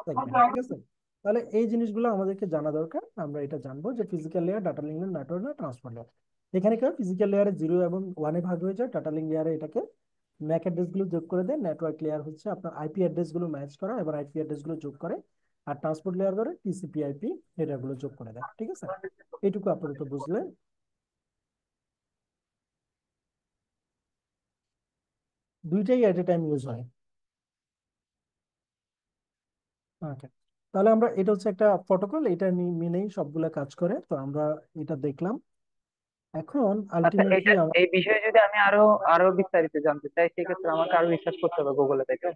সেগমেন্ট, ঠিক আছে? তাহলে এই জিনিসগুলো আমাদেরকে জানা দরকার। আমরা এটা জানবো যে physical layer, data link, network, না ট্রান্সপোর্ট লেয়ার। এখানে কি হয়, ফিজিক্যাল লেয়ারে 0 এবং 1 এ ভাগ হয়ে যায়, ডাটা লিঙ্ক লেয়ারে এটাকে ম্যাক অ্যাড্রেস গুলো যোগ করে দেয়, নেটওয়ার্ক লেয়ার হচ্ছে আপনার আইপি অ্যাড্রেস গুলো ম্যাচ করা এবং আইপি অ্যাড্রেস গুলো যোগ করে, আর ট্রান্সপোর্ট লেয়ার করে টিসিপি আইপি হেডার গুলো যোগ করে দেয়, ঠিক আছে? এইটুকু আপাতত বুঝলে। দুইটাই এট এ টাইম ইউজ হয়। ওকে, তাহলে আমরা এটা হচ্ছে একটা প্রটোকল, এটা মেনেই সবগুলা কাজ করে। তো আমরা এটা দেখলাম। এখন
আচ্ছা,
আলটিমেটলি
এই বিষয়ে যদি আমি আরো আরো বিস্তারিত জানতে চাই, সেক্ষেত্রে আমাকে আরো রিসার্চ করতে হবে গুগলে, তাই তো?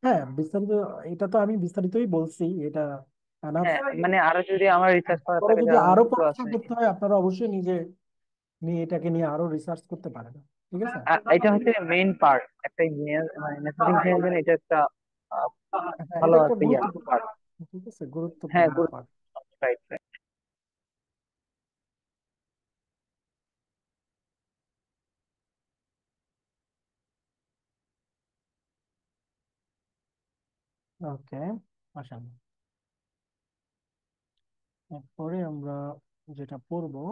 হ্যাঁ, বিস্তারিত এটা তো আমি বিস্তারিতই বলছি, এটা এনাফ।
হ্যাঁ, মানে আরো যদি আমার রিসার্চ করার
পরে
থাকে, যে
যদি
অনেক
আরো
কিছু
পড়াশোনা
আছে।
করতে হয় আপনারা অবশ্যই নিজে নিয়ে এটাকে নিয়ে আরো রিসার্চ করতে পারেন, ঠিক আছে?
এটা হচ্ছে মেইন পার্ট একটা ইঞ্জিনিয়ার, মানে নেটওয়ার্ক ইঞ্জিনিয়ার জন্য এটা একটা আহ,
হ্যাঁ,
ভালো
এটা একটা
একটা
গুরুত্বপূর্ণ
পার্ট।
part, ঠিক আছে,
হ্যাঁ,
গুরুত্বপূর্ণ
গুড।
পার্ট।
রাইট।
ওকে, আসেন এরপরে আমরা যেটা পড়বো।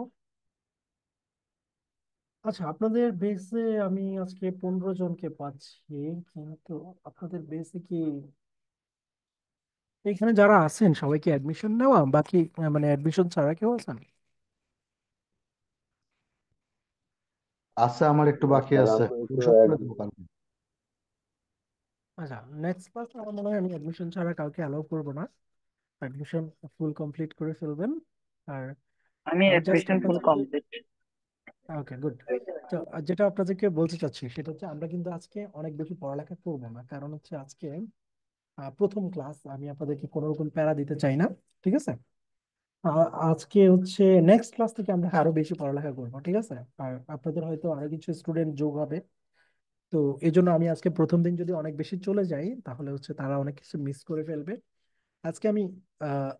আচ্ছা, আপনাদের বেসে আমি আজকে 15 জনকে পাচ্ছি, কিন্তু আপনাদের বেসে কি এখানে যারা আছেন সবাইকে অ্যাডমিশন নেওয়া, বাকি মানে অ্যাডমিশন ছাড়া কেউ আছেন?
আছে, আমার একটু
না
বাকি
স্যার,
আছে।
আমি একটু
ওসব করে দেবো কালকে।
আচ্ছা, নেক্সট ক্লাস আমার মনে হয় আমি অ্যাডমিশন ছাড়া কাউকে অ্যালাউ করবো না। অ্যাডমিশন ফুল কমপ্লিট করে ফেলবেন। আর
আমি
আমি জাস্ট
অ্যাডমিশন ফুল
আপনাদেরকে,
কমপ্লিট।
Okay good. তো যেটা আপনাদেরকে বলতে চাচ্ছি সেটা হচ্ছে আমরা কিন্তু আজকে অনেক বেশি পড়ালেখা করবো না, কারণ হচ্ছে আজকে প্রথম ক্লাস, আমি আপনাদেরকে কোনো রকম প্যারা দিতে চাই না, ঠিক আছে? আজকে হচ্ছে নেক্সট ক্লাস থেকে আমরা আরো বেশি পড়ালেখা করবো, ঠিক আছে? আর আপনাদের হয়তো আরো কিছু স্টুডেন্ট যোগ হবে। তো এই জন্য আমি আজকে প্রথম দিন যদি অনেক বেশি চলে যাই তাহলে হচ্ছে তারা অনেক কিছু মিস করে ফেলবে। আজকে আমি আহ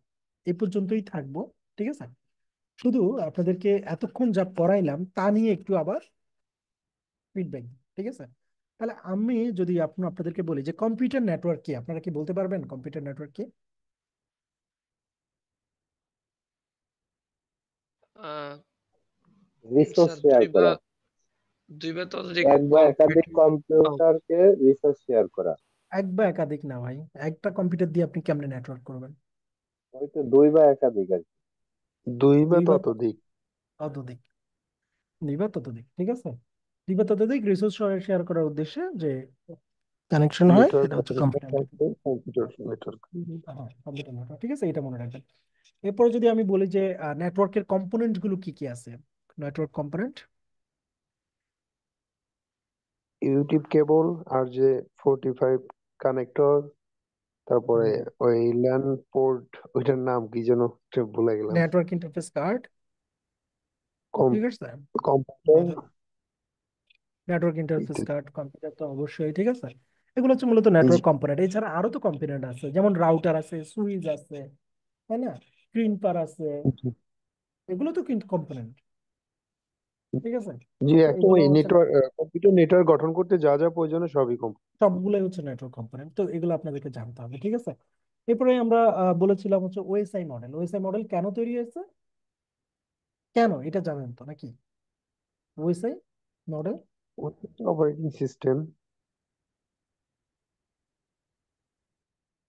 এই পর্যন্তই থাকবো, ঠিক আছে? শুধু আপনাদেরকে এতক্ষণ যা পড়াইলাম তা নিয়ে একটু আবার ফিডব্যাক, ঠিক আছে? তাহলে আমি যদি আপনাদেরকে বলি যে কম্পিউটার নেটওয়ার্ক কি, আপনারা কি বলতে পারবেন কম্পিউটার নেটওয়ার্ক কি?
আহ,
রিসোর্স
স্যার
শেয়ার করা,
দুই বা ততোধিক
এক বা একাধিক
কম্পিউটার।
কম্পিউটারকে রিসোর্স শেয়ার করা।
এক বা একাধিক না ভাই, একটা কম্পিউটার দিয়ে আপনি কেমনে নেটওয়ার্ক করবেন?
হয়তো দুই বা একাধিক আর কি।
দুই বা
দুই বা
ততোধিক।
ততোধিক, দুই বা ততোধিক, ঠিক আছে। দুই বা ততোধিক রিসোর্স শেয়ার করার উদ্দেশ্যে যে কানেকশন হয়
নেটওয়ার্ক
সেটা হচ্ছে
অপারেটর
কম্পিউটার নেটওয়ার্ক।
থাকবে, কম্পিউটার নেটওয়ার্ক।
হ্যাঁ, কম্পিউটার নেটওয়ার্ক, ঠিক আছে, এটা মনে রাখবেন। এরপরে যদি আমি বলি যে নেটওয়ার্কের কম্পোনেন্ট গুলো কি কি আছে, নেটওয়ার্ক কম্পোনেন্ট।
ইউটিউব কেবল, আর যে 45 কানেক্টর, তারপরে ওই ল্যান পোর্ট, ওইটার নাম কি যেন একটা ভুলে গেলাম।
নেটওয়ার্ক ইন্টারফেস কার্ড, ঠিক আছে।
Computer.
Network interface card, computer তো অবশ্যই, ঠিক আছে। এগুলো হচ্ছে মূলত নেটওয়ার্ক কম্পোনেন্ট। এছাড়া আরো তো কম্পোনেন্ট আছে, যেমন রাউটার আছে, সুইচ আছে, তাই না? ক্রিম্পার আছে, এগুলো তো কিন্তু কম্পোনেন্ট, ঠিক আছে।
জি,
তো
একটা
এগুলো
ওই
হচ্ছে
নেটওয়ার্ক, কম্পিউটার নেটওয়ার্ক গঠন করতে যা যা প্রয়োজন সবই কম্পিউটার।
সবগুলোই হচ্ছে নেটওয়ার্ক কম্পোনেন্ট। তো এগুলো আপনাদেরকে জানতে হবে, ঠিক আছে। এরপরে আমরা বলেছিলাম হচ্ছে ওএসআই মডেল। ওএসআই মডেল কেন তৈরি হয়েছে, কেন এটা জানেন তো নাকি? OSI model
operating system.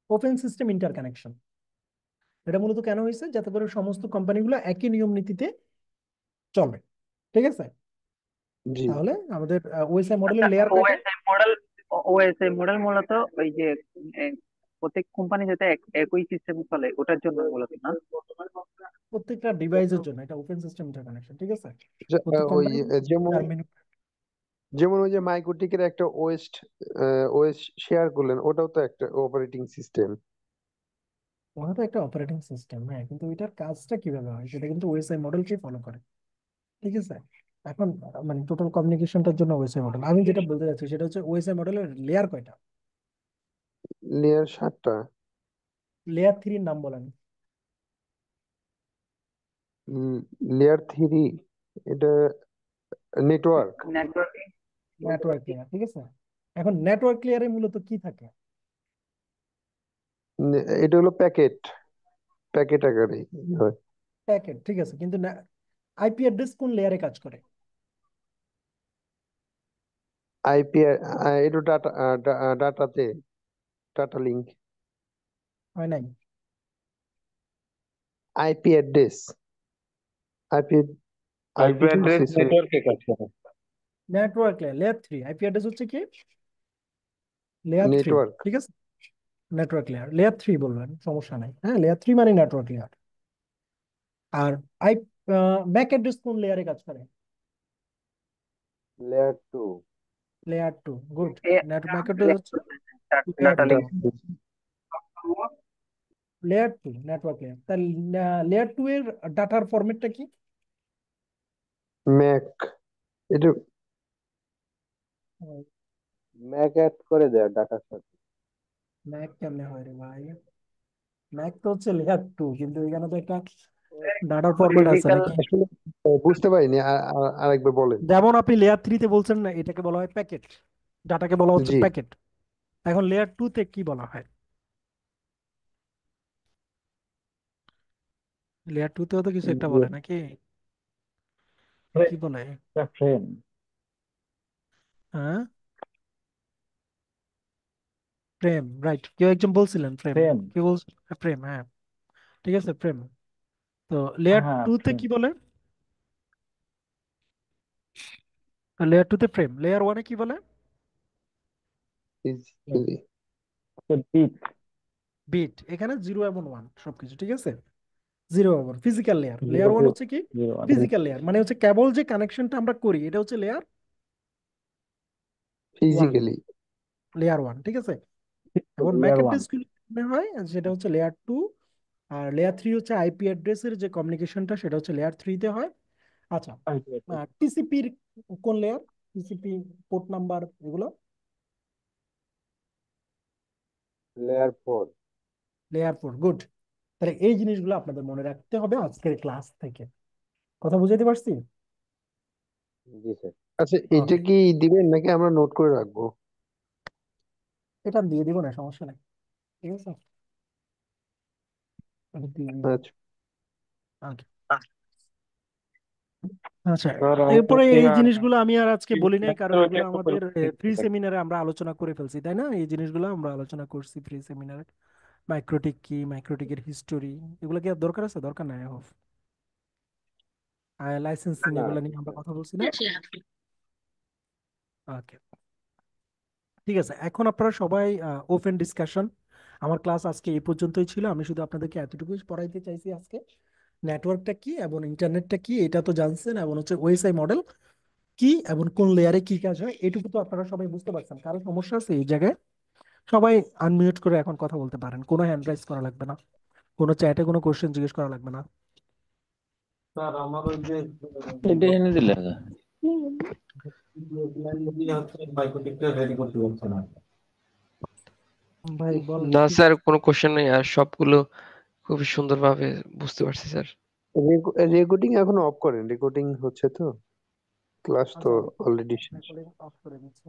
Open system interconnection. এটা মূলত কেন হয়েছে, যাতে করে সমস্ত কোম্পানিগুলো একই নিয়ম নীতিতে চলে। ঠিক আছে,
জি।
তাহলে আমাদের ওএসআই মডেলের
আচ্ছা,
লেয়ার কয়টা?
ওএসআই মডেল মূলত ওই যে এ, প্রত্যেক কোম্পানি যাতে একই সিস্টেম চলে ওটার জন্য মূলত না?
প্রত্যেকটা ডিভাইসের জন্য, এটা ওপেন সিস্টেম ইন্টারকানেকশন। ঠিক আছে, প্রত্যেক
ওই
কোম্পানি
যেমন ওই যে মাইক্রোটিকের একটা ওএস শেয়ার করলেন, ওটাও তো একটা অপারেটিং সিস্টেম।
ওটা তো একটা অপারেটিং সিস্টেম, হ্যাঁ, কিন্তু এটার কাজটা কিভাবে হয় সেটা কিন্তু ওএসআই মডেলকে ফলো করে। ঠিক আছে, এখন মানে টোটাল কমিউনিকেশনটার জন্য ওএসআই মডেল, আমি যেটা বলতে চাচ্ছি সেটা হচ্ছে ওএসআই মডেলের লেয়ার কয়টা?
লেয়ার 7টা।
লেয়ার থ্রির নাম বলেন।
লেয়ার 3, এটা নেটওয়ার্ক।
নেটওয়ার্কিং।
নেটওয়ার্ক লেয়ার, ঠিক আছে। এখন নেটওয়ার্ক লেয়ারে মূলত কি থাকে?
এটা হলো প্যাকেট, প্যাকেট আকারে হয়।
প্যাকেট, ঠিক আছে, কিন্তু আইপি অ্যাড্রেস কোন লেয়ারে কাজ করে?
আইপি, এটা ডাটাতে, ডাটা লিঙ্ক।
হয় নাই?
IP address, IP
IP
IP to
address
six
নেটওয়ার্কে কাজ করে।
Network layer, layer three, IP address হচ্ছে কি? Layer three,
network.
ঠিক আছে। নেটওয়ার্ক লেয়ার, লেয়ার থ্রি বলবেন, সমস্যা নাই, হ্যাঁ, লেয়ার থ্রি মানে নেটওয়ার্ক লেয়ার। আর আই ম্যাক অ্যাড্রেস কোন লেয়ারে কাজ করে?
Layer 2।
Layer two, good. Net MAC address হচ্ছে layer
data
two.
Link.
Layer two network layer, তাহলে লেয়ার টু এর ডাটার ফরম্যাটটা কি?
ম্যাক, এটা
ম্যাক অ্যাড করে দেয় ডাটার সাথে।
ম্যাক কেমনে হয় রে ভাই? ম্যাক তো হচ্ছে লেয়ার টু, কিন্তু এখানে তো একটা ডাটার ফরম্যাট আছে
ফিজিক্যাল।
নাকি?
আসলে বুঝতে পারিনি, আরেকবার বলেন।
যেমন আপনি লেয়ার থ্রিতে বলছেন না, এটাকে বলা হয় প্যাকেট, ডাটাকে বলা হচ্ছে
জি।
প্যাকেট। এখন লেয়ার টু তে কি বলা হয়? লেয়ার টু তেও তো কিছু একটা বলে নাকি? কি বলে?
ফ্রেম।
হ্যাঁ, ফ্রেম, রাইট, কেউ একজন বলছিলেন ফ্রেম,
ফ্রেম।
কি বলছেন? ফ্রেম, হ্যাঁ, ঠিক আছে, ফ্রেম। তো লেয়ার
হ্যাঁ,
টু তে
ফ্রেম।
কি বলে? লেয়ার টু তে ফ্রেম, লেয়ার ওয়ানে কি বলে?
ফিজিক্যালি।
বিট।
বিট, এখানে জিরো এবং ওয়ান সবকিছু, ঠিক আছে। জিরো এবং physical layer, layer
zero
one
two
হচ্ছে কি?
Zero one.
ফিজিক্যাল লেয়ার মানে হচ্ছে কেবল যে কানেকশনটা আমরা করি এটা হচ্ছে layer one,
physically.
Layer one, ঠিক আছে। এখন ম্যাক
লেয়ার ওয়ান।
অ্যাড্রেস গুলো মনে হয় সেটা হচ্ছে লেয়ার টু। আর লেয়ার থ্রি হচ্ছে আইপি অ্যাড্রেসের যে কমিউনিকেশনটা, সেটা হচ্ছে লেয়ার থ্রিতে হয়। আচ্ছা, টিসিপির কোন লেয়ার? টিসিপি, পোর্ট নাম্বার, এগুলো?
লেয়ার 4।
Layer four, good. তাহলে এই জিনিসগুলো আপনাদের মনে রাখতে হবে আজকের ক্লাস থেকে। কথা বুঝাতে পারছি?
জি স্যার।
আচ্ছা, এটা
ওকে,
কি দিবেন নাকি আমরা নোট করে রাখবো?
এটা দিয়ে দিব না, সমস্যা নাই, ঠিক আছে, এটা দিয়ে দিব।
আচ্ছা।
Okay. আচ্ছা,
স্যার
এরপরে
আমাকে
এই
আর
জিনিসগুলো আমি আর আজকে বলি নাই, কারণ
ওইটা
এগুলো
একটু
আমাদের ফ্রি
পরিষ্কার।
সেমিনারে আমরা আলোচনা করে ফেলছি, তাই না? এই জিনিসগুলো আমরা আলোচনা করছি ফ্রি সেমিনারে। মাইক্রোটিক কি, মাইক্রোটিকের হিস্টোরি, এগুলো কি আর দরকার আছে? দরকার নাই। হোক, লাইসেন্সিং,
না
এগুলো নিয়ে আমরা কথা বলছি না? ওকে, ঠিক আছে, এখন আপনারা সবাই ওপেন ডিসকাশন। আমার ক্লাস আজকে এই পর্যন্তই ছিল, আমি শুধু আপনাদেরকে এতটুকুই পড়াইতে চাইছি আজকে। নেটওয়ার্কটা কি এবং ইন্টারনেটটা কি এটা তো জানছেন, এবং হচ্ছে ওএসআই মডেল কি এবং কোন লেয়ারে কি কাজ হয়, এটুকু তো আপনারা সবাই বুঝতে পারছেন। কারো সমস্যা আছে এই জায়গায়? সবাই আনমিউট করে এখন কথা বলতে পারেন, কোনো হ্যান্ড রাইজ করা লাগবে না, কোনো চ্যাটে কোনো কোশ্চেন জিজ্ঞেস করা লাগবে না।
স্যার আমার ওই যে
এটা এনে দিলে
মাইক্রোটিকটা রেডি করতে বলছে না।
ভাই বলেন
না
কি?
স্যার, কোনো কোশ্চেন নেই, আর সবগুলো খুবই সুন্দরভাবে বুঝতে পারছি স্যার।
রেকর্ডিং এখন অফ করেন, রেকর্ডিং হচ্ছে তো, ক্লাস তো
আচ্ছা,
অলরেডি শেষ।
রেকর্ডিং অফ করে দিচ্ছি।